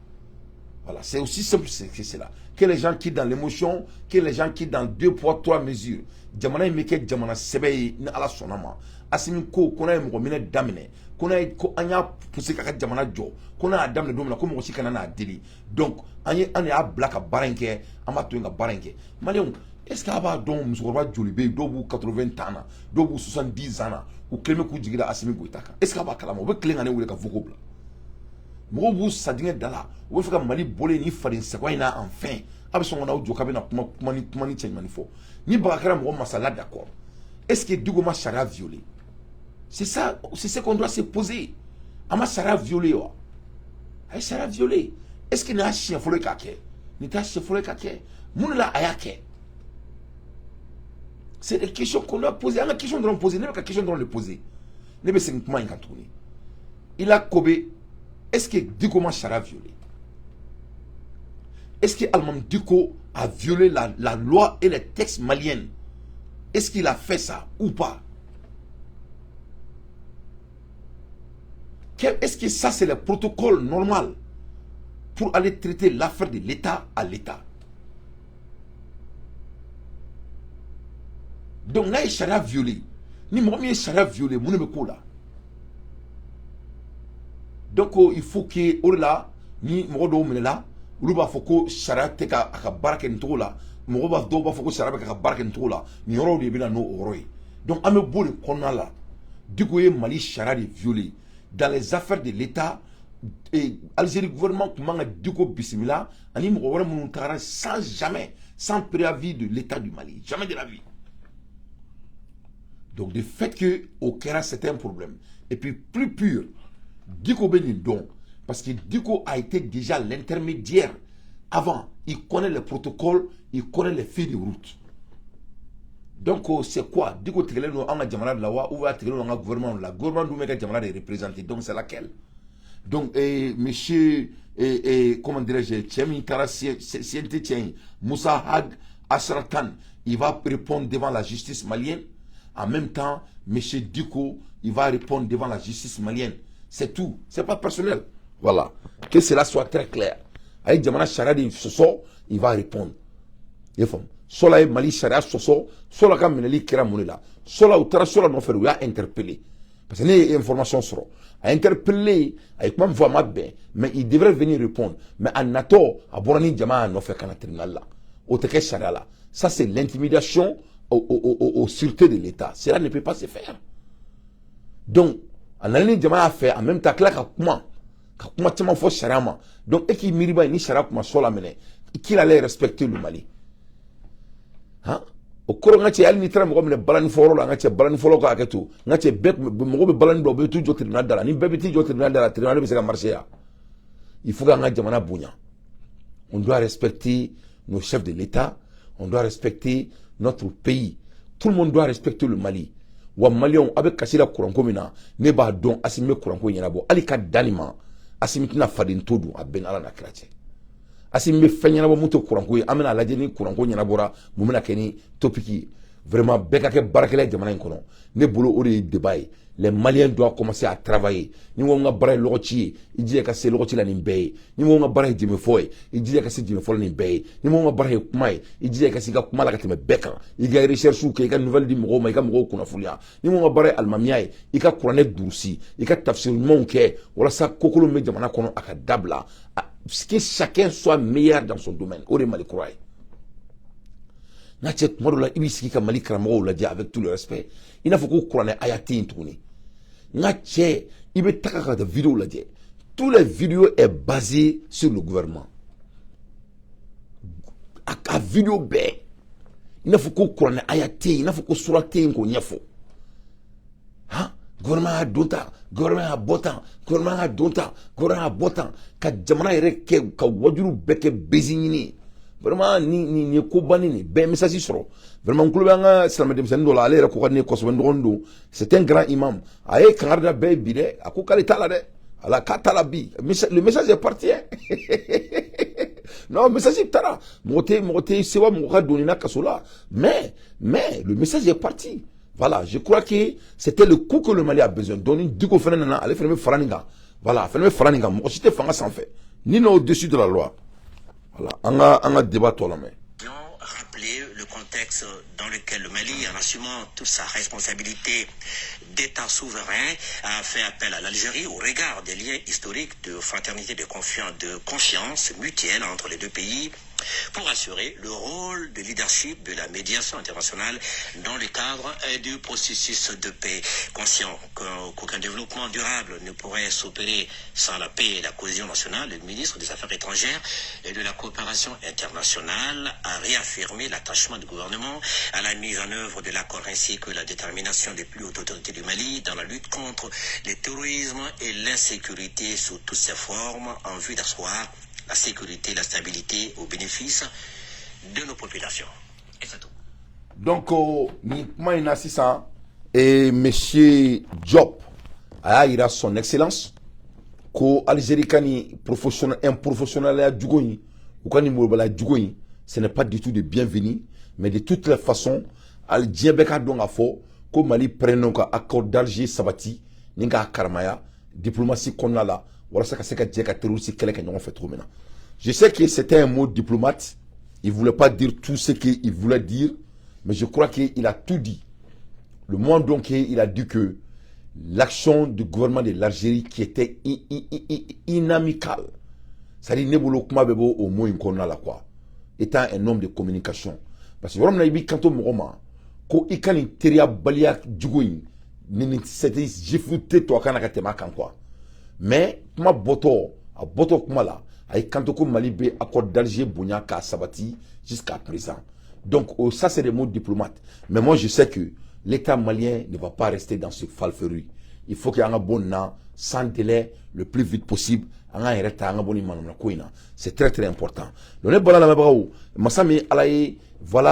Voilà, c'est aussi simple que cela. Que les gens qui dans l'émotion, que les gens qui dans 2 poids 3 mesures. Jamana imeke jamana sebe na ala sonama. Asimi ko kona e mo mine damine. Kona ko anya pousse ka jamana jo. Kona damine domina ko mo shikana na deli. Donc anye a blaka baranke, ama to nga baranke. Malion, est-ce qu'il y a donc musokoroba jolibe dobu 80 ans, dobu 70 ans ou kleme ku jigira asimi goitaka. Est-ce qu'il y a kalama o be klenga ne wule ka vokobla. Mobu sadinga dala, o fika Mali bolé ni farin sekwaina enfin. Absolument na ujo kabena kumani change manifo. Ni bakara mo masala d'accord. Est-ce que Diko ma chara violé? C'est ça, c'est ce qu'on doit se poser. Ama chara violé wa. Ay chara violé. Est-ce que na chien folé kake? Ni ta chien folé kake? Moun la ayake. C'est des questions qu'on doit poser. La question doit poser, n'est pas question doit le poser. Ne be c'est comment il a tourné. Il a Kobe. Est-ce que Diko ma chara violé? Est-ce que Almam Diko a violé la loi et les textes maliens? Est-ce qu'il a fait ça ou pas? Est-ce que ça c'est le protocole normal pour aller traiter l'affaire de l'État à l'État? Donc là, il sera violé. Ni moi, il sera violé. Mon me là. Donc il faut que là, ni moi là. Luba foko shara teka akabarake ntola mogoba doba foko shara beka akabarake ntola ni yoro de bina no oroi. Donc ame bole konala Diko ye Mali shara de violé dans les affaires de l'État et Algérie gouvernement comment Diko bismillah ani mogobara muntara sans préavis de l'État du Mali, jamais de la vie. Donc le fait que au Kera c'est un problème et puis plus pur Diko Benin donc parce que Diko a été déjà l'intermédiaire. Avant, il connaît les protocoles, il connaît les feuilles de route. Donc, c'est quoi? Diko Tegele no anga jamana de la wa ou va Tegele no anga gouvernement la gouvernement nous met jamana de représenter. Donc, c'est laquelle? Donc, monsieur, comment dirais-je, Tchemi Kara Siente Moussa Hag Asratan, il va répondre devant la justice malienne. En même temps, monsieur Diko, il va répondre devant la justice malienne. C'est tout. C'est pas personnel. Voilà. Que cela soit très clair. Avec Djamana Charadi, il va répondre. ye fam sola mali sharia soso sola ka meneli kira munila sola utara sola no feru ya interpeller parce que les informations seront à interpeller avec même voix mabbe mais il devrait venir répondre mais en nato à borani jama no fait kana tribunal là au teke sharia là ça c'est l'intimidation aux sûretés de l'état cela ne peut pas se faire donc en allant jama a fait en même temps que là comment tellement faut sharia ma donc et qui miriba ni sharia kuma sola mene qu'il allait respecter le Mali hein o koro ngati al ni tram ko mene balani foro la ngati balani folo ko aketu ngati be mo be balani do be tu jotir na dala ni be ti jotir na dala tribunal be se ka marcher ya il faut nga jamana bunya on doit respecter nos chefs de l'état on doit respecter notre pays tout le monde doit respecter le Mali wa malion avec kasila kuran ko mina ne ba don asime kuran ko nyana bo ali ka danima asimitina fadin todu aben ala na krache asimbe fenyana bo muto kuranko amena laje ni kuranko nyana bora mumena keni topiki vraiment beka ke barakele jamana kono ne bolo ori débat les Maliens doivent commencer à travailler ni wonga bara lochi ijie ka se lochi la ni mbey ni wonga bara jime foy ijie ka se jime foy ni mbey ni wonga bara kumai ijie ka siga kumala ka teme beka iga recherche ke ka nouvelle di mo ma ka mo kuna fulia ni wonga bara almamiai ika kurane dursi ika tafsir monke wala sa kokolo me jamana kono aka dabla que chacun soit meilleur dans son domaine ore mali croy na chet modola ibisiki ka mali kramo la dia avec tout le respect il faut ko kurane ayati ntuni na che ibe taka ka vidéo la dia tous les vidéos est basé sur le gouvernement a vidéo be il faut ko kurane ayati il faut ko surate ko nyafo ha gouvernement a donta gouvernement a botan gouvernement a donta gouvernement a botan ka jamana yere ke ka wajuru beke bezini vraiment ni ko bani ni be message soro vraiment ko banga salama dem sen do la ale ko ne ko so ndondo c'est un grand imam aye kangarda be bide ako kale tala de ala ka tala bi le message est parti hein? Non, le message est tara moté sewa mo ka donina kasola mais le message est parti. Voilà, je crois que c'était le coup que le Mali a besoin. Donc, du coup, allez faire Faraninga. Voilà, faire Faraninga. Moi, c'était Fanga sans fait. Ni au-dessus de la loi. Voilà, on a débat tout la main. Rappeler le contexte dans lequel le Mali, en assumant toute sa responsabilité d'État souverain, a fait appel à l'Algérie au regard des liens historiques de fraternité, de confiance mutuelle entre les deux pays, pour assurer le rôle de leadership de la médiation internationale dans le cadre du processus de paix. Conscient qu'aucun développement durable ne pourrait s'opérer sans la paix et la cohésion nationale, le ministre des Affaires étrangères et de la coopération internationale a réaffirmé l'attachement du gouvernement à la mise en œuvre de l'accord ainsi que la détermination des plus hautes autorités du Mali dans la lutte contre le terrorisme et l'insécurité sous toutes ses formes en vue d'asseoir la sécurité, la stabilité au bénéfice de nos populations. Et c'est tout. Donc, Maïna Sissa et M. Diop a son excellence ko Algérie kani professionnel un professionnel à Djougoyi ou kani Mourbala Djougoyi, ce n'est pas du tout de bienvenu, mais de toutes les façons, Algérie beka donc a faux ko Mali prenne un accord d'Alger sabati ninga karmaya diplomatie qu'on a là. Voilà ça que terroriste quelqu'un qui fait trop maintenant. Je sais que c'était un mot diplomate. Il voulait pas dire tout ce qu'il voulait dire, mais je crois qu'il a tout dit. Le moment donc il a dit que l'action du gouvernement de l'Algérie qui était inamicale. Ça dit nebolo kuma bebo au mot inconna la quoi. Étant un homme de communication. Parce que vraiment il quand on moma ko ikani teria balia djugoyi ni c'était jifute to kana katema kan quoi. Mais kuma boto a boto kuma la ay kanto ko Mali be accord d'Alger bonya ka sabati jusqu'à présent. Donc ça c'est des mots diplomates. Mais moi je sais que l'État malien ne va pas rester dans ce falferie. Il faut qu'il y ait un bon an sans délai le plus vite possible. C'est très très important. Voilà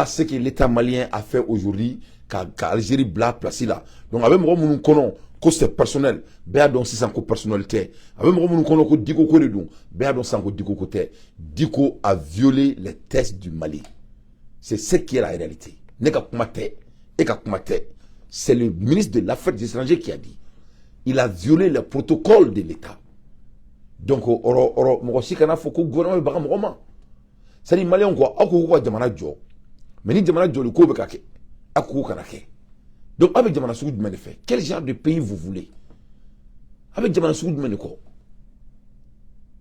ce que l'État malien a fait aujourd'hui qu'Algérie bla placé là. Donc avec moi nous connaissons que c'est personnel, béa donc si c'est encore personnalité. Avec moi nous connaissons que Diko Koredou, béa donc c'est encore Diko côté. Diko a violé les tests du Mali. C'est ce qui est la réalité. C'est le ministre de l'Affaires étrangères qui a dit. Il a violé le protocole de l'État. Donc, moi aussi, quand il faut que le gouvernement ait un roman. C'est-à-dire, Malien, quoi, jamana jo, mais ni jamana joli ko be ka kɛ a ko kana kɛ. Donc avec jamana sugu jumɛn de fɛ? Quel genre de pays vous voulez? Avec jamana sugu jumɛn de kɔ?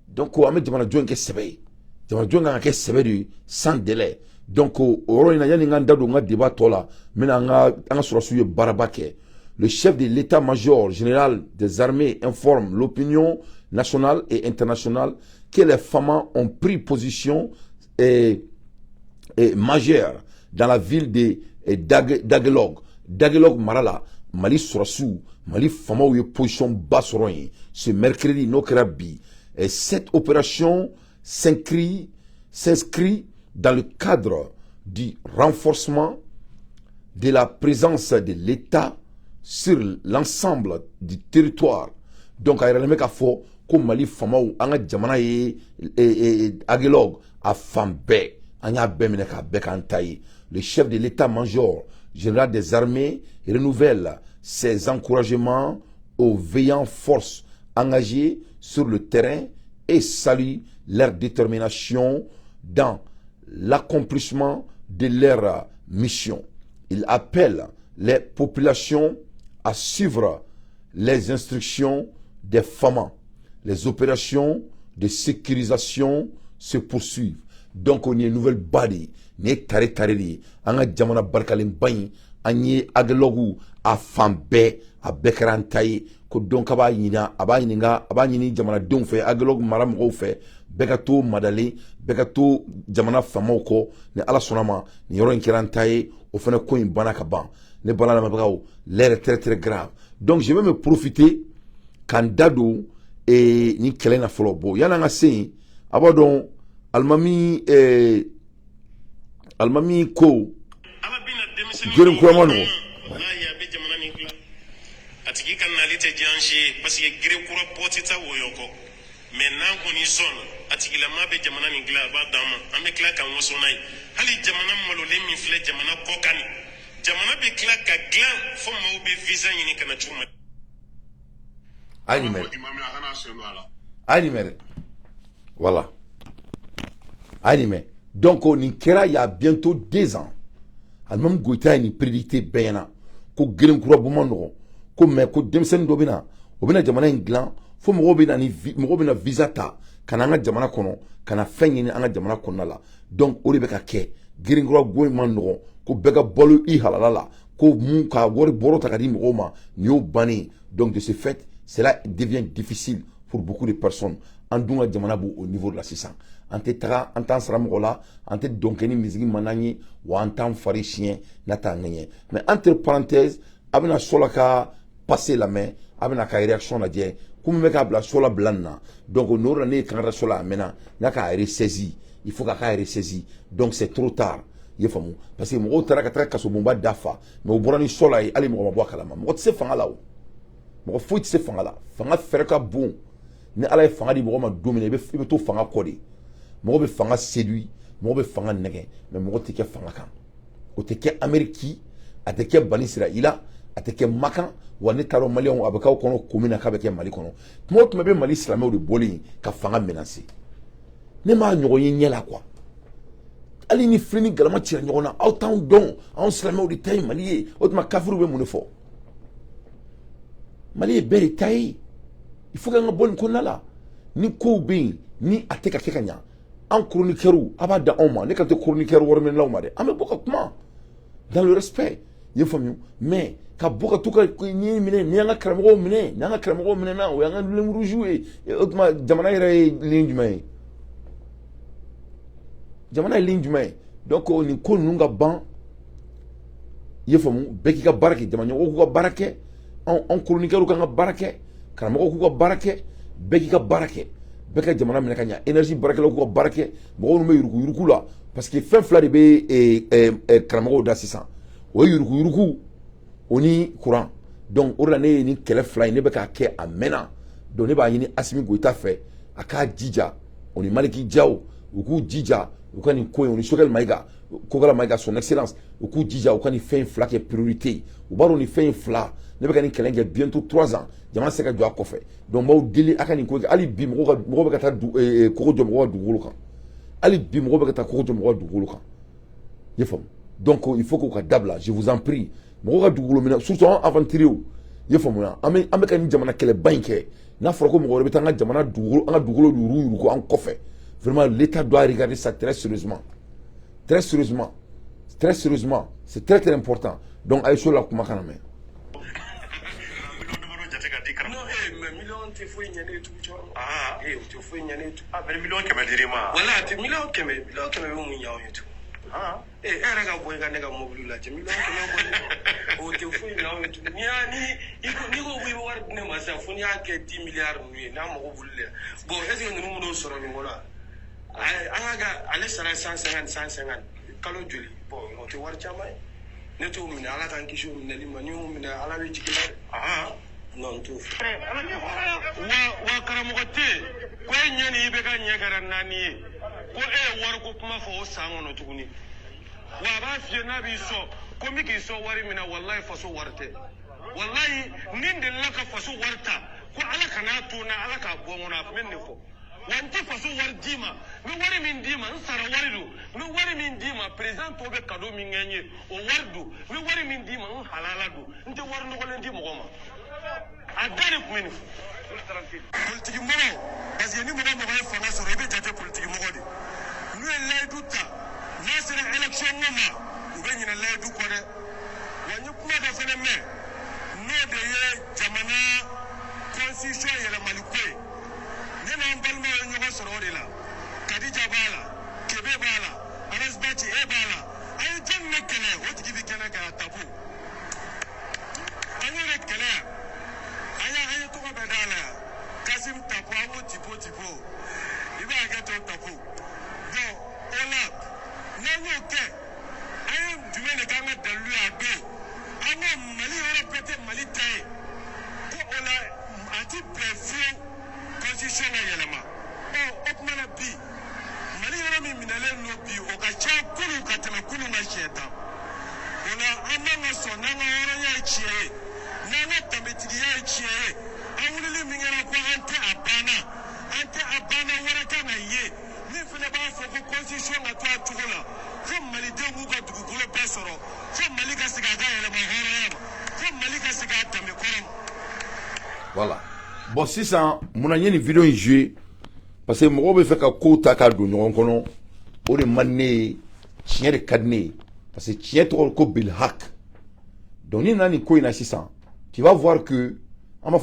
Donc avec jamana jɔn kɛ sɛbɛ ye. Jamana jɔn kan ka kɛ sɛbɛ de sans délai. Donc au yɔrɔ in na yani n ka da don n ka débat tɔ la, n bɛna an ka sɔrɔsiw ye baaraba kɛ. Le chef de l'état-major général des armées informe l'opinion nationale et internationale que les FAMA ont pris position majeure dans la ville de Dagelog. Dagelog Marala, Mali Sorasou, Mali FAMA ou position basse ce mercredi, Nokrabi. Et cette opération s'inscrit dans le cadre du renforcement de la présence de l'État sur l'ensemble du territoire. Donc, il y a un fort comme Mali Fama ou Anga Jamana Agelog a Fambe, Anya Bemeneka Bekantaï. Le chef de l'état-major général des armées renouvelle ses encouragements aux veillants forces engagées sur le terrain et salue leur détermination dans l'accomplissement de leur mission. Il appelle les populations à suivre les instructions des FAMA. Les opérations de sécurisation se poursuivent. Donc, on y a une nouvelle body. Ni tare tareli. Anga jamana barkalin bain. Anye aglogu a fambe a bekarantai. Ko donc aba yina aba yini jamana donfe aglog maram fe. Bekato madale bekato jamana famoko ne ala sonama ni yoro inkirantai au fana ko bana kaban. Ne bana la mabagaw l'air est très très grave. Donc je vais me profiter quand dado et ni kelena folobo yana nga sen abadon almami ko gërëm ko manu atiki kan nalite jange parce que gire kura potita woyoko mais nan ko ni zone atiki la mabe jamana ni gla ba dama ambe kla kan wosonai hali jamana malo le mi fle jamana kokani jamana be kla ka gla fo mo be visa ni kana chuma animé. Voilà. Animé. Donc, on y il y a bientôt 2 ans. Al-Mam Goïta ni prédicté bien. Ko gelen kura bomando. Ko me ko demsen dobina. Obina jamana inglan. Fo mo bina visa ta. Kana nga jamana kono. Kana fenyi ni anga jamana konala. Donc, ori beka ke. Gelen kura bomando. Ko bega bolu I halala. Ko mu ka wori boro takadi mo ma. Nyo bani. Donc, de ce fait, cela devient difficile pour beaucoup de personnes. En dunga jamana bu au niveau de la 600. En te taga, en tant saramola, en te donkeni mizigi manani, ou en tant fari chien, nata nganye. Mais entre parenthèses, abena solaka passer la main, abena ka réaction na die, comme meka bla sola blanna. Donc on aura né quand sola amena, naka ressaisi. Il faut ka ressaisi. Donc c'est trop tard. Il faut parce que mo tara ka tara kaso bomba dafa, mais au borani sola et ali mo mabwa kalama. Mo tse fanga lawo. Mo faut tse fanga la. Fanga ferka bon. Ni ala fanga di mo ma dominer be to fanga kodi. Mo be fanga séduit, mo be fanga nege, mais mo te ke fanga kan. O te ke Ameriki, a te ke bani Israila, a te ke makan, wa ne taro malion abaka kono komina ka be ke mali kono. Mo to be mali islamé de boli ka fanga menacer. Ne ma nyogo nyela quoi. Ali ni flini galama tira nyona autant don en islamé de tay mali, o ma kafuru be mo fo. Mali be tay. Il faut que nga bon konala. Ni ko be ni ateka kekanya. En chroniqueur, abada oma, ne quand chroniqueur wormen lauma de. Ame boka kuma. Dans le respect, il faut mieux. Mais ka boka tuka ni mine, ni nga kramo mine, ni nga kramo mine na, ou nga lemu jouer. Otma jamana ira ligne du mai. Jamana ligne du mai. Donc on ni ko nunga ban. Il faut mieux. Beki ka barake, jamana ko ka barake. En chroniqueur ka barake. Kramo ko ka barake. Beki ka barake. Beka jamana menakanya énergie barakelo ko barake bo no me yuruku la parce que fin fla de be kramago da 600 o yuruku oni courant donc o ne ni kele fly ne beka ke amena donc ne ba yini Assimi Goïta fait aka jija oni Maliki Diaw uku jija ukani ko oni Choguel Maïga Kogala Maïga son excellence uku jija ukani fin fla qui est priorité ou baro ni fin fla ne beka ni kelenge bientôt 3 ans jamana seka jo akofe donc mo deli akani ko ali bi mo beka ta ko jo mo du gulu kan ali bi mo beka ta ko jo mo du gulu kan yefam Donc il faut qu'on dabla, je vous en prie. Mɔgɔ ka dugukolo minɛ surtout an aventuré i ye faamuya an bɛ ka nin jamana kɛlɛba in kɛ n'a fɔra ko mɔgɔ wɛrɛ bɛ taa an ka jamana dugukolo an ka dugukolo yuru ko an kɔfɛ vraiment l'État doit regarder ça très sérieusement c'est très important donc a ye so la kuma kana mɛn. Era ka boy ka ne ka mobile la jemi o te fu na o tu ni ni ko wi war ne ma sa fu ni ake 10 milliards ni na mo bulle bon est ce que nous mo soro ni ngola aga ale sara 150 kalo joli bon o te war chama ne to mi ala kan kisho mi na lima ni mo mi na ala be jikila non tu wa karamo ko te ko nyani be ka nyagara nani ko war ko kuma fo sango no tuguni wa ba fiye na bi so ko miki so wari mina wallahi faso warte wallahi nin de laka faso warta ko ala kana to na ala ka gongona men ne fo wanti faso war dima mi wari min dima nsara wari do mi wari min dima president to be kado min ngenye o wardu mi wari min dima halala do nte war no ko len di mo goma a dare ko men politique mo parce que ni mo mo ko fa so rebe jate politique mo ko de nu lay duta nasira election ngoma ubeni na lay du ko de wanyu kuma da fene me no de ye jamana constitution yela malikwe nena mbalma nyo ko soro de la kadija bala kebe bala arasbati e bala ay janne kele woti gibi kana ka tabu anyere kele aya to ko bedala kasim tabu awu tipo iba ga to tabu do ola nanyo ke ay dumene kanga dalu ado ana mali ora pete mali tay ko ola ati prefu constitution yelema o opmana bi mali ora mi minale no bi o ka cha kulu ka tana kulu na sheta ola amanga so nanga ora ya chie nanga tambetigi ya chie awuli mingera ko ante abana wara kana ye ni fele ba fo ko constitution na to atugula ko mali de mu ka dugukolo pe soro ko mali ka siga ga ele ma horo ya ko mali ka siga tambe korom. Voilà. Bon, si ça, mon ami, une vidéo est jouée. Parce que moi, je fais que kota ka do nyon kono. O de mané, chien de cadené. Parce que chien to ko bil hack. Donc, ni nani ko ina 600. Tu vas voir que, en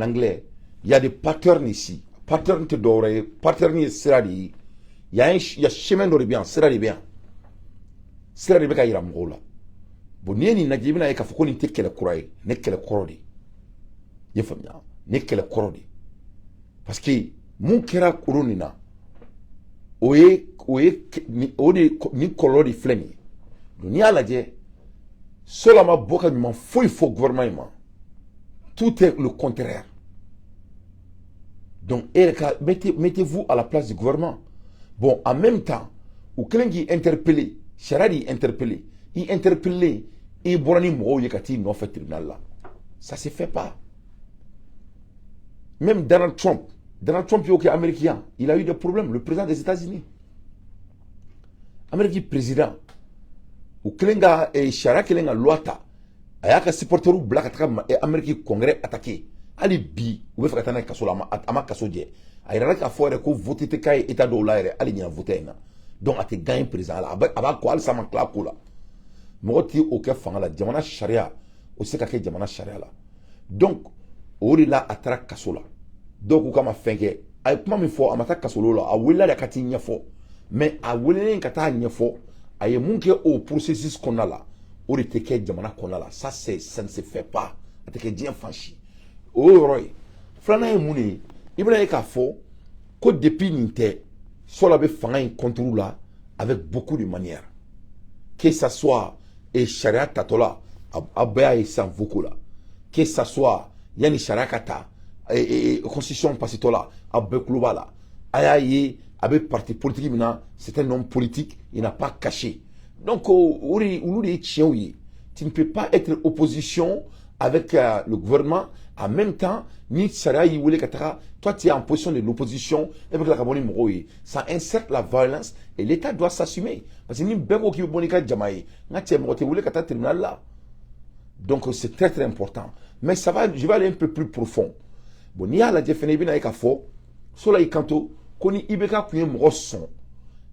anglais, il y a des patterns ici. Pattern te doré, pattern sera dit. Il y a chemin d'oré bien, sera dit bien. Sera dit bien ira mola. Bon, ni na jibina e ka foko ni tekele kurai, ne kele korodi. Ye famia, ne kele korodi. Parce que mon kera koronina oye ni kolori flemi. Ni ala je solama boka mi man foi fo gouvernement. Tout est le contraire. Donc, mettez-vous à la place du gouvernement. Bon, en même temps, ou quelqu'un qui interpellé, Charadi interpellé, il interpellé, et Borani Moro Yekati non fait tribunal là. Ça se fait pas. Même Donald Trump, qui est américain, il a eu des problèmes, le président des États-Unis. Américain président, ou quelqu'un et Chara quelqu'un loata, ayaka supporter ou black et Américain congrès attaqué. Ali bi ou be fakata na kaso la ama kaso je ayira ka fo ko voter te kay état do la ere ali nya voter na donc ate gagne président la aba ko al sama club ko la moti o ke fanga la jamana sharia o se ka ke jamana sharia la donc o ri la atra kaso la donc kama fenke ay kuma mi fo amata kaso la a willa da kati nya fo mais a willa ka ta nya fo ay munke au processus qu'on a là o ri te ke jamana qu'on a là ça ne se fait pas ate ke dien fanchi. Oh roy, flana mouni, ibra ka fo, ko depuis ninte, soit la fanga contrôle là, avec beaucoup de manières. Que ça soit et charia tatola, abaya et sans vokola. Que ça soit yani charia kata, et constitution pasitola, abeklouba là. Ayaye, avec parti politique mina, c'est un homme politique, il n'a pas caché. Donc, tu ne peux pas être opposition avec le gouvernement. En même temps, ni Sara Yiwele Katara, toi tu es en position de l'opposition, et avec la Kaboni Moroye. Ça insère la violence et l'État doit s'assumer. Parce que ni Bego qui est bonika Jamaï, n'a pas Morote Wule Kata tribunal là. Donc c'est très très important. Mais ça va, je vais aller un peu plus profond. Bon, ni à la défense, bien avec Afo, sur la Ikanto, Koni Ibeka Kuye Moroson,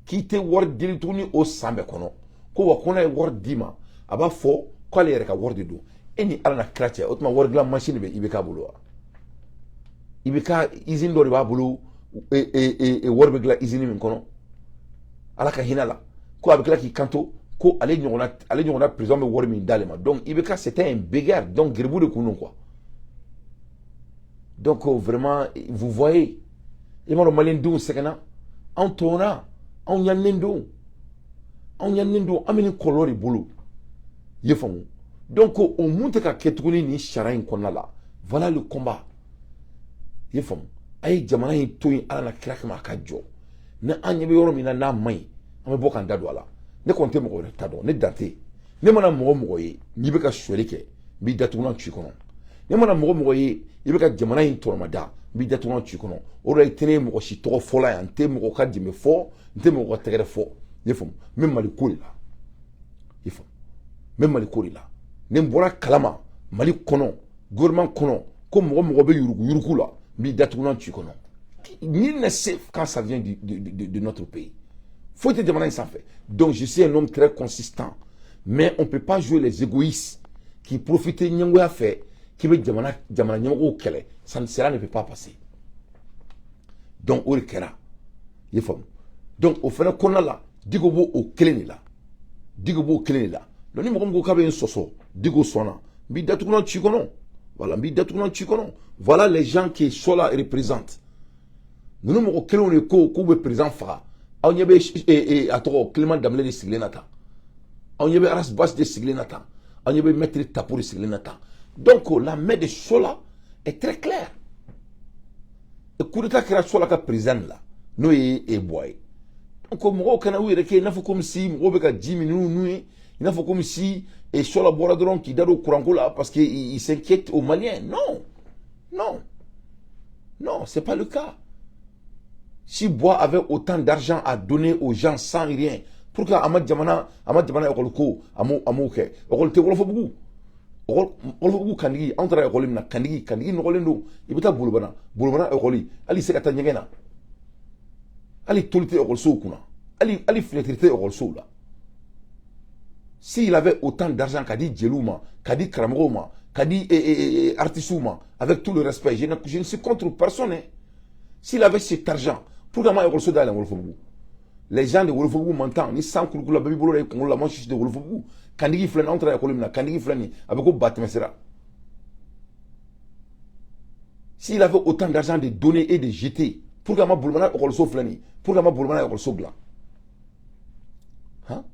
qui te word dilitouni au Sambe Kono, ko wakona word dima, aba fo, ko ale reka word do. Eni ala na krache, otma word la machine be Ibeka bulu. Ibeka izin do riba bulu, word be gla izini min kono. Ala ka hinala, ko abeka ki kanto, ko ale nyona prison me word min dalema. Donc Ibeka c'était un béguerre, donc gribou de kounou quoi. Donc vraiment, vous voyez, il m'a malin dou sekena, en tona, en yanendo, ameni kolori bulu. Yefon. Donc au monte ka ketuni ni sharain konala. Voilà le combat. Yefon. Ay jamana yi toyin ala na krak ma ka jo. Na anyebe yoro mina na mai. Ame bokan dado ala. Ne konte mo re tado, ne date. Ne mana mo ye, ni be ka shweleke, bi datuna chikono. Ne mana mo ye, ibe ka jamana yi tormada, bi datuna chikono. Ora itene mo shi to fola ya, nte mo ka dime fo, nte mo ka tegere fo. Yefon. Même mali koli la. Yefon. Même mali koli la. Ne mbora kalama, mali kono, gouvernement kono, comme mo be yuruku la, bi datuna chikono. Nul ne sait quand ça vient de notre pays. Faut te demander ça fait. Donc je suis un homme très consistant. Mais on ne peut pas jouer les égoïstes qui profitent de ce à faire, qui veulent demander au kele. Cela ne peut pas passer. Donc au kera. Donc au fait qu'on a là, digobo au kele là. Digobo au kele là. Le numéro de kabe un soso, digo sona. Bi datounan chikono. Voilà, bi datounan chikono. Voilà les gens qui sont là et représentent. Nous nous avons créé un président Fara. On y avait un Clément Damlé de Siglenata. On y avait Aras Bas de Siglenata. On y avait Maître Tapo de Siglenata. Donc la main de Sola est très claire. Le coup d'état qui a Sola comme président là, nous et boy. Donc au Canada, il n'a pas comme si Robeka 10 minutes, il n'a pas comme si et Sola Boradron qui donne au courant là parce qu'il s'inquiète aux Maliens. Non, non, non, c'est pas le cas. Si Bois avait autant d'argent à donner aux gens sans rien, pourquoi Amad Djamana est Rolko, Amouke, Rolte Wolfobou, Wolfobou Kandigi, entre Rolimna, Kandigi, Rolendo, Ibita Boulbana, Boulbana et Roli, Ali Sekatanyagena, Ali Tolite Rolso Kuna, Ali Fletrite Rolso là. S'il avait autant d'argent qu'a dit Djelouma, qu'a dit Kramroma, qu'a dit Artisouma, avec tout le respect, je ne suis contre personne. S'il avait cet argent, pourquoi moi je suis dans le les gens de Wolfobou m'entendent, ni sans que la baby boulot et qu'on la mange de Wolfobou. Kandigi flan entre la columna, Kandigi flani, avec au battemesera. S'il avait autant d'argent de donner et de jeter, pourquoi moi boulmana au colso flani, pourquoi moi boulmana au colso blanc. Hein?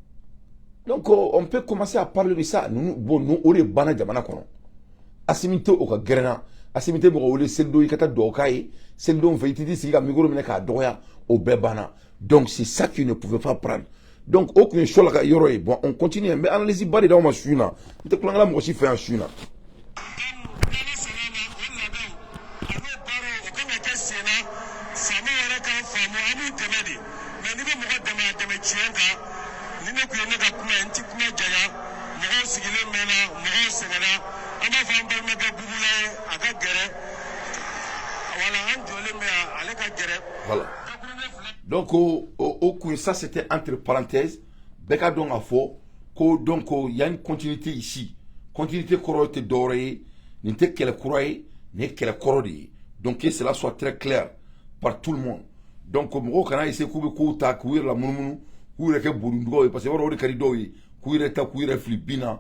Donc on peut commencer à parler de ça. Nous, on est bana jamana kono. Asimito au grena. Asimite mo wole sendo ikata dokai sendo mfaititi siga migoro meneka doya au bebana. Donc c'est ça qu'il ne pouvait pas prendre. Donc aucune chose là yoro bon on continue mais analyse bari dans ma chuna. Te klanga mo aussi fait en chuna. Voilà. Donc, ça c'était entre parenthèses. Beka donc à faux. Donc, il y a une continuité ici. Continuité correcte dorée. N'était qu'elle croyait, n'est qu'elle corrodée. Donc, que cela soit très clair par tout le monde. Donc, comme on a essayé de couper la mounou, couper le burundu, parce que on a dit couper le Philippines,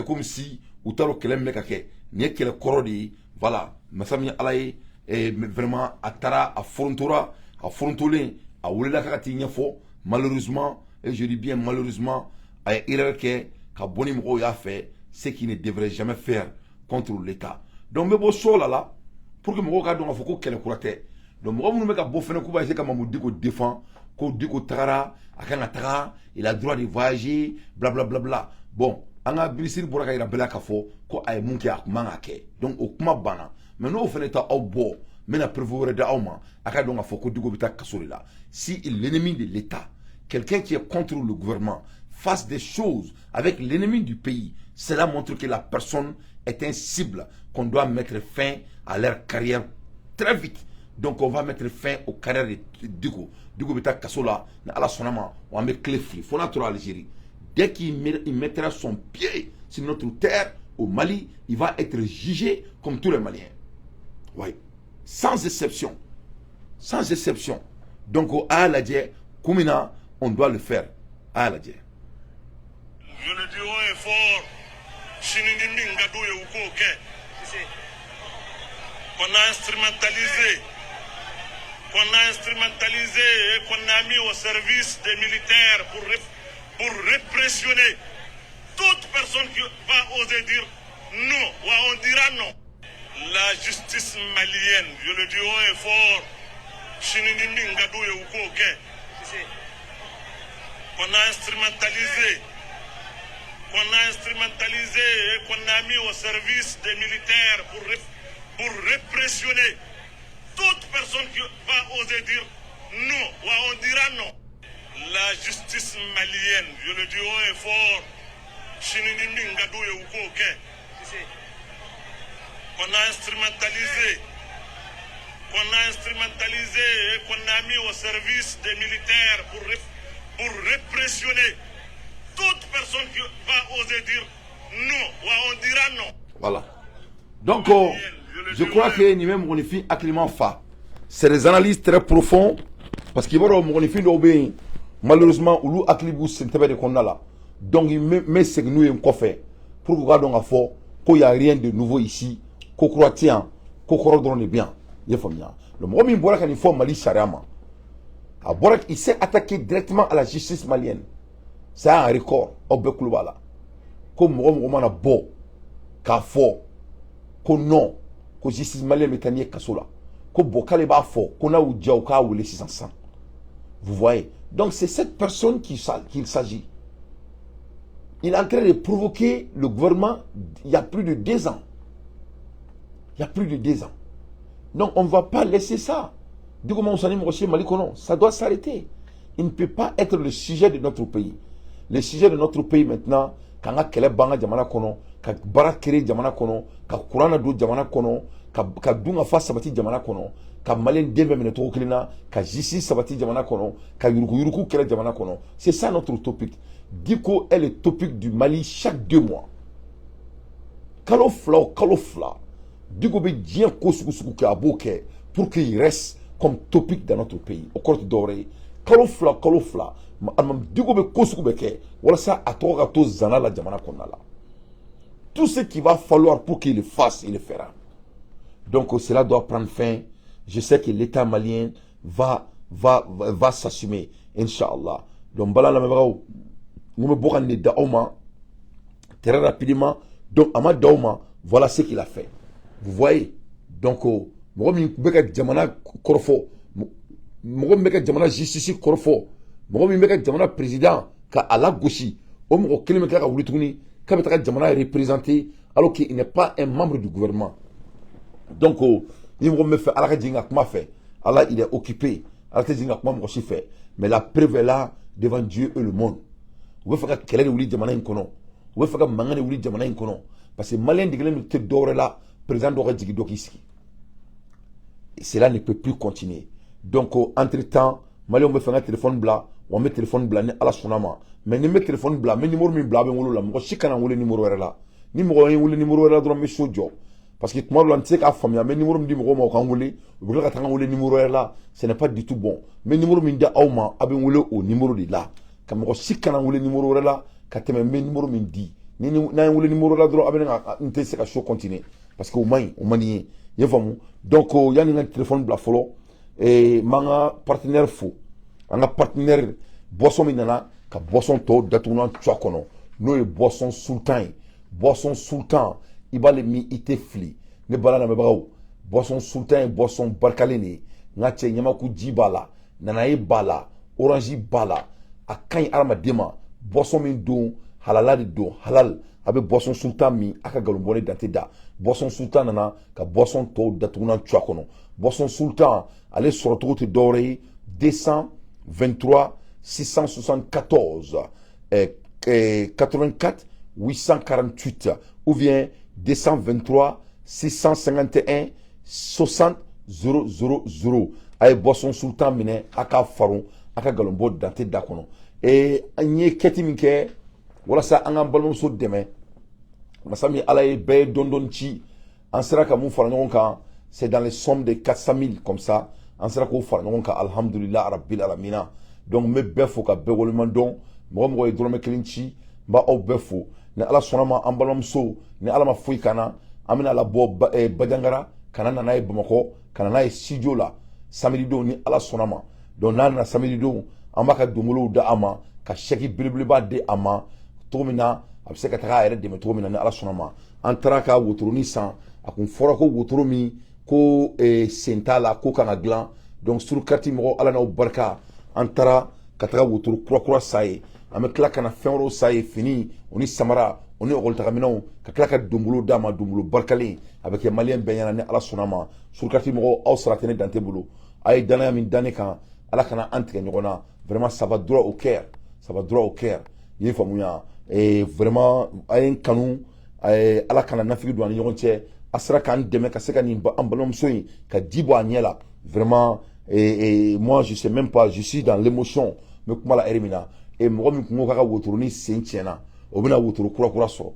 comme si, ou talo qu'elle aime n'est qu'elle corrodée. Voilà. Mais ça m'a allé. Et vraiment atara affrontera affrontolé a wulila kakati nyafo malheureusement et je dis bien malheureusement a erreur que ka boni mo ya fait ce qu'il ne devrait jamais faire contre l'état. Donc me bo so là pour que mo ka donc faut ko kele kurate. Donc mo mo me ka bo fene ko ba essayer ka mo diko défend ko diko tara akana tara il a droit de voyager bla bla bla bla. Bon anga bilisir bora ka ira bela ka fo ko ay munki ak manga ke donc o kuma bana mais no fene ta au bo mena prévoir da auma aka donc fo ko digo bita kasori là si l'ennemi de l'état quelqu'un qui est contre le gouvernement fasse des choses avec l'ennemi du pays, cela montre que la personne est un cible qu'on doit mettre fin à leur carrière très vite. Donc on va mettre fin aux carrières de Digo. Digo bita kasola na ala sonama on met clé free. Faut notre Algérie. Dès qu'il mettra son pied sur notre terre au Mali, il va être jugé comme tous les Maliens. Oui, sans exception. Sans exception. Donc à Aladje, Koumina, on doit le faire. À Aladje. Je le dis haut et fort, Chinini Mingadou et Ukoke, qu'on a instrumentalisé, et qu'on a mis au service des militaires pour répressionner toute personne qui va oser dire non, ou on dira non. La justice malienne, je le dis haut et fort, Chinini Mingadou et Ukoke, qu'on a instrumentalisé, et qu'on a mis au service des militaires pour répressionner toute personne qui va oser dire non, ou on dira non. La justice malienne, je le dis haut et fort, Chinini Mingadou et Ukoke, qu'on a instrumentalisé, et qu'on a mis au service des militaires pour répressionner toute personne qui va oser dire non, ou on dira non. Voilà. Donc, je crois que ni même Monifi Akliman Fa, c'est des analyses très profondes parce qu'il va y avoir Monifi d'Obé, malheureusement, ou Aklibou, c'est un peu qu'on a là. Donc, il met ce que nous avons fait pour que nous avons qu'il n'y a rien de nouveau ici, qu'on croit tiens, qu'on croit dans les biens. Il faut bien. Le moment où il faut Mali Chariama, il s'est attaqué directement à la justice malienne. C'est un record au Bekoulbala. Comme on a beau, qu'à fort, qu'on non, que justice malienne métanier Kassola, que Bokale ba fort, qu'on a ou Djaouka ou les 600. Vous voyez? Donc c'est cette personne qu'il s'agit. Il est en train de provoquer le gouvernement il y a plus de 2 ans. Il y a plus de 2 ans. Donc on ne va pas laisser ça. Du coup, ça doit s'arrêter. Il ne peut pas être le sujet de notre pays. Le sujet de notre pays maintenant, quand on a kele banga jamana kono, quand bara kere jamana kono, quand Kurana do jamana kono, quand dunga fa sabati jamana kono, quand Malien dembe mene to klina, quand Jisi sabati jamana kono, quand yuruku kere jamana kono. C'est ça notre topic. Diko est le topic du Mali chaque 2 mois. Kalofla. Diko be dien kosukusuku ke aboke pour qu'il reste comme topic dans notre pays. Au corps doré. Kalofla. Tout ce qu'il va falloir pour qu'il le fasse, il le fera. Donc cela doit prendre fin. Je sais que l'État malien va s'assumer, Inch'Allah. Donc très rapidement. Donc Ahmad Daouma, voilà ce qu'il a fait. Vous voyez. Donc Jamana Korfo, Jamana Justice Korfo. Mɔgɔ min bɛ ka jamana président ka a lagosi o mɔgɔ kelen bɛ tila ka wuli tuguni k'a bɛ taga jamana représenter alors qu'il n'est pas un membre du gouvernement. Donc ni mɔgɔ min bɛ fɛ ala ka jigin ka kuma fɛ ala il est occupé ala tɛ jigin ka kuma mɔgɔ si fɛ mais la preuve est là devant Dieu et le monde. U bɛ fɛ ka kɛlɛ de wuli jamana in kɔnɔ u bɛ fɛ ka mankan de wuli jamana in kɔnɔ parce que maliyɛn degelen tɛ dɔwɛrɛ la président dɔ ka jigin dɔ k'i sigi. Cela ne peut plus continuer. Donc entre temps maliyɛnw bɛ fɛ ka téléphone bila. On met téléphone blanc à la sonama. Mais ni met téléphone blanc, mais numéro mi blanc ben wolo la. Moi si kana wolo numéro wɛrɛ la. Ni mɔgɔ ye wolo numéro wɛrɛ la dɔrɔn bɛ so jɔ. Parce que tuma dɔ la n tɛ se k'a faamuya. Mais numéro min di mɔgɔw ma o k'an wele. U bɛ tila ka taa an wele numéro wɛrɛ la. Ce n'est pas du tout bon. Mais numéro min di aw ma a bɛ wele o numéro de la. Ka mɔgɔ si kana wele numéro wɛrɛ la ka tɛmɛ n bɛ numéro min di. Ni n'an ye wele numéro la dɔrɔn a bɛ n tɛ se ka so continuer. Parce que o man ɲi o man di n ye. I y'a faamu. Donc yanni n ka téléphone bila fɔlɔ m'an ka partenaire fo. An ka partenaire boisson minana ka boisson to datuna twa kono no e boisson sultan ibale mi ite fli ne bala na mebaw boisson sultan boisson barkalene ngache nyamaku jibala nanaye bala orange bala akan arma dema boisson min don halala de don halal a bɛ boisson sultan min a ka galonbɔlen dante da boisson sultan nana ka boisson tɔw datugunan cuwa kɔnɔ boisson sultan ale sɔrɔ cogo tɛ dɔwɛrɛ ye 223 674 84 848 ou bien 223 651 60 000 a ye boisson sultan minɛ a ka faron a ka galonbɔ dante da kɔnɔ an ye kɛti min kɛ walasa an k'an balimamuso dɛmɛ masa min ala ye bɛɛ ye dɔɔni ci an sera ka mun fara ɲɔgɔn kan c'est dans les sommes de 400 000 comme ça an sera k'o fara ɲɔgɔn kan alhamdulillah rabbil alamina donc n bɛ bɛɛ fo ka bɛɛ waleɲuman dɔn mɔgɔ mɔgɔ ye dɔrɔmɛ kelen ci n b'a aw bɛɛ fo ni ala sɔnna ma an balimamuso ni ala ma foyi kan na an bɛna labɔ Bajangara ka na n'a ye Bamakɔ ka na n'a ye studio la samedi don ni ala sɔnna ma donc n'a nana samedi don an b'a ka dongolow da a ma ka chèque belebeleba di a ma cogo min na a bɛ se ka taga a yɛrɛ dɛmɛ cogo min na ni ala sɔnna ma an taara ka wotoronin san a kun fɔra ko wotoro min ko sen t'a la ko kan ka dilan donc surukati mɔgɔ ala n'aw barika an taara ka taga wotoro kurakura san ye an bɛ tila ka na fɛn wɛrɛw san ye fini o ni samara o ni ɔkɔlitagaminɛw ka tila ka donbolo d'a ma donbolo barikalen a bɛ kɛ maliyɛn bɛɛ ɲɛna ni ala sɔnna ma surukati mɔgɔ aw sara tɛ ne dante bolo a ye danaya min da ne kan ala kana an tigɛ ɲɔgɔn na vraiment ça va droit au cœur ça va droit au cœur i ye faamuya vraiment a ye n kanu ala kana nafigi don ani ɲɔgɔn cɛ a sera k'an dɛmɛ ka se ka nin an balimamuso in ka ji bɔ a ɲɛ la vraiment moi je sais même pas je suis dans l'émotion n bɛ kuma la heure min na mɔgɔ min kun ko k'a ka wotoronin sen tiɲɛna o bɛna wotoro kurakura sɔrɔ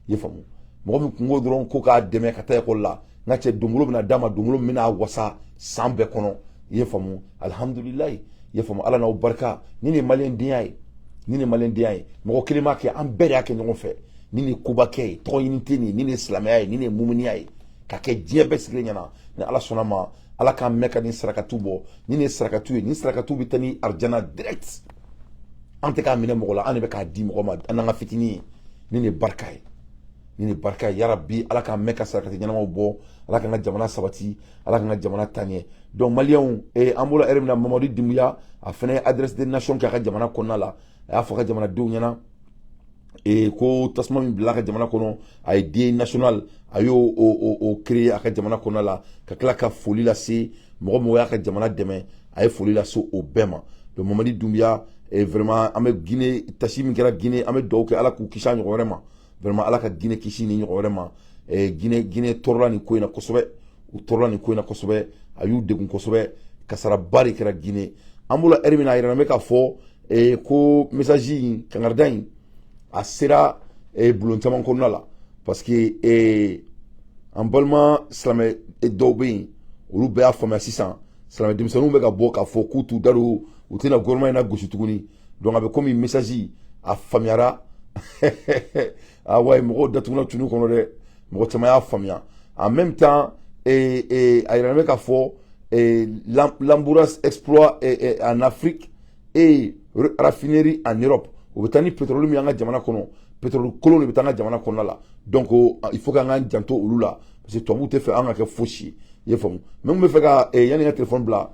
i ye faamu mɔgɔ min kun ko dɔrɔn ko k'a dɛmɛ ka taa ekɔli la n ka cɛ dongolo bɛna d'a ma dongolo min bɛna wasa san bɛɛ kɔnɔ i ye faamu alhamdulilayi i ye faamu ala n'aw barika ni nin ye maliyɛn denya ye ni nin ye maliyɛn denya ye mɔgɔ kelen m'a kɛ an bɛɛ de y'a kɛ ɲɔgɔn fɛ ni nin ye kobakɛ ye tɔgɔ ɲini tɛ nin ye ni nin ye silamɛya ye ni nin ye mumuniya ye ka kɛ diɲɛ bɛɛ sigilen ɲɛna ni ala sɔnna ma ala k'an mɛn ka nin sarakatu bɔ ni nin ye sarakatu ye nin sarakatu bɛ taa ni arijana direct an tɛ k'a minɛ mɔgɔ la an de bɛ k'a di mɔgɔ ma an n'an ka fitinin ye ni nin ye barika ye ni nin ye barika ye yarabi ala k'an mɛn ka sarakati ɲɛnamaw bɔ ala k'an ka jamana sabati ala k'an ka jamana taa ɲɛ donc maliyɛnw an bɔra heure min na mamadu dunbuya a fana ye adresse des nations kɛ a ka jamana kɔnɔna la a y'a fɔ a ka jamanadenw ɲɛna ko tasuma min bila a ka jamana kɔnɔ a ye den national a y'o créer a ka jamana kɔnɔna la ka tila ka foli lase mɔgɔ mɔgɔ y'a ka jamana dɛmɛ a ye foli lase o bɛɛ ma donc mamadu dunbuya vraiment an bɛ Guinée tasi min kɛra Guinée an bɛ dugawu kɛ ala k'u kisi a ɲɔgɔn wɛrɛ ma vraiment ala ka Guinée kisi ni ɲɔgɔn wɛrɛ ma Guinée tɔɔrɔla nin ko in na kosɛbɛ u tɔɔrɔla nin ko in na kosɛbɛ a y'u degun kosɛbɛ kasaraba de kɛra Guinée an b'o la heure min na a yɛrɛ bɛ k'a fɔ ko message in kangarida in a sera bulon caman kɔnɔna la parce que an balima silamɛ dɔw bɛ yen olu bɛɛ y'a faamuya sisan silamɛ denmisɛnninw bɛ ka bɔ k'a fɔ k'u t'u da don u tɛna gouvernement in na gosi tuguni donc a bɛ komi message a faamuyara ah ouais mɔgɔw datugula tunu kɔnɔ dɛ mɔgɔ caman y'a faamuya en même temps a yɛrɛ bɛ k'a fɔ l'Honduras exploit en Afrique et raffinerie en Europe o bɛ taa ni pétrole min y'an ka jamana kɔnɔ pétrole kolon de bɛ taa an ka jamana kɔnɔna la donc il faut k'an k'an janto olu la parce que tubabuw tɛ fɛ an ka kɛ fosi ye i ye faamu mais n bɛ fɛ ka yanni n ka téléphone bila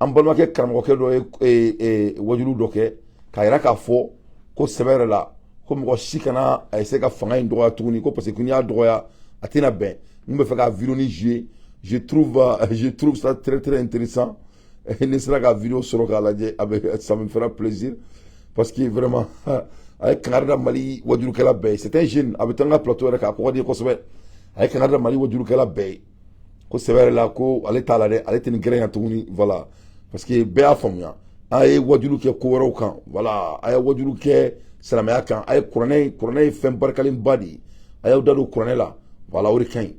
an balimakɛ karamɔgɔkɛ dɔ ye wajulu dɔ kɛ k'a yira k'a fɔ ko sɛbɛ yɛrɛ la ko mɔgɔ si kana a essayer ka fanga in dɔgɔya tuguni ko parce que n'i y'a dɔgɔya a tɛna bɛn n bɛ fɛ ka vidéo ni jouer je trouve ça très très intéressant ni sera ka vidéo sɔrɔ k'a lajɛ a bɛ ça me fera plaisir parce que vraiment a ye kangari da Mali wajulukɛla bɛɛ ye c'est un jeune a bɛ taa n ka plateau yɛrɛ k'a kɔgɔ di kosɛbɛ a ye kangari da Mali wajulukɛla bɛɛ ye ko sɛbɛ yɛrɛ la ko ale t'a la dɛ ale tɛ nin gɛrɛ yan tuguni voilà parce que bɛɛ y'a faamuya a ye wajulu kɛ ko wɛrɛw kan voilà a ye wajulu kɛ silamɛya kan a ye kuranɛ ye fɛn barikalenba de ye a y'aw da don kuranɛ la voilà o de ka ɲi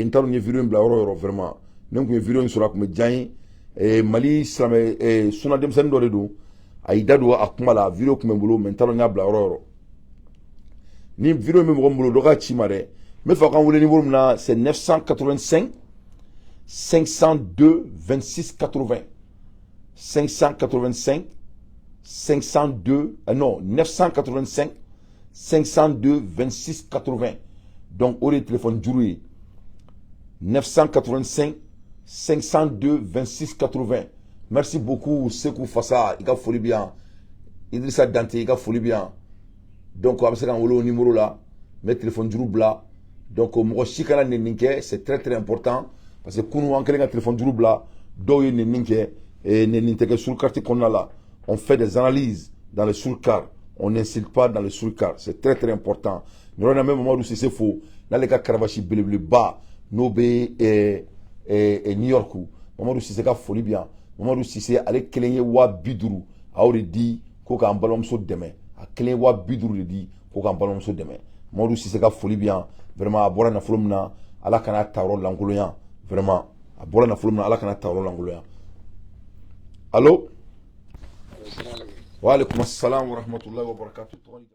n t'a dɔn n ye vidéo in bila yɔrɔ o yɔrɔ vraiment ne tun ye vidéo in sɔrɔ a tun bɛ diya n ye Mali silamɛ suna denmisɛnnin dɔ de don a y'i da don a kuma la vidéo tun bɛ n bolo mais n t'a dɔn n y'a bila yɔrɔ o yɔrɔ ni vidéo min bɛ mɔgɔ min bolo dɔ k'a ci ma dɛ n bɛ fɛ k'an wele numéro min na c'est 985 502 26 80 585 502 non 985 502 26 80 donc au lieu de téléphone juru ye 985 502 26 80 merci beaucoup Sekou Fassa i ka foli bi yan Idrissa Dante i ka foli bi yan donc a bɛ se ka wele o numéro la n bɛ téléphone juru bila donc mɔgɔ si kana nɛni kɛ c'est très très important parce que kunu an kɛlen ka téléphone juru bila dɔw ye nɛni kɛ nɛni tɛ kɛ sur carte kɔnɔna la on fait des analyses dans le sur-car on n'insulte pas dans le sur-car c'est très très important ni yɔrɔ in na n bɛ Mamadu Sise fo n'ale ka karabachi belebeleba n'o bɛ New York Mamadu Sise ka foli bi yan Mamadu Sise ale kelen ye 50,000 a y'o de di ko k'an balimamuso dɛmɛ a kelen ye 50,000 de di ko k'an balimamuso dɛmɛ Mamadu Sise ka foli bi yan vraiment a bɔra nafolo min na ala kana ta yɔrɔ lankolonya vraiment a bɔra nafolo min na ala kana ta yɔrɔ lankolonya allo wa alaikum assalam wa rahmatullahi wa barakatuh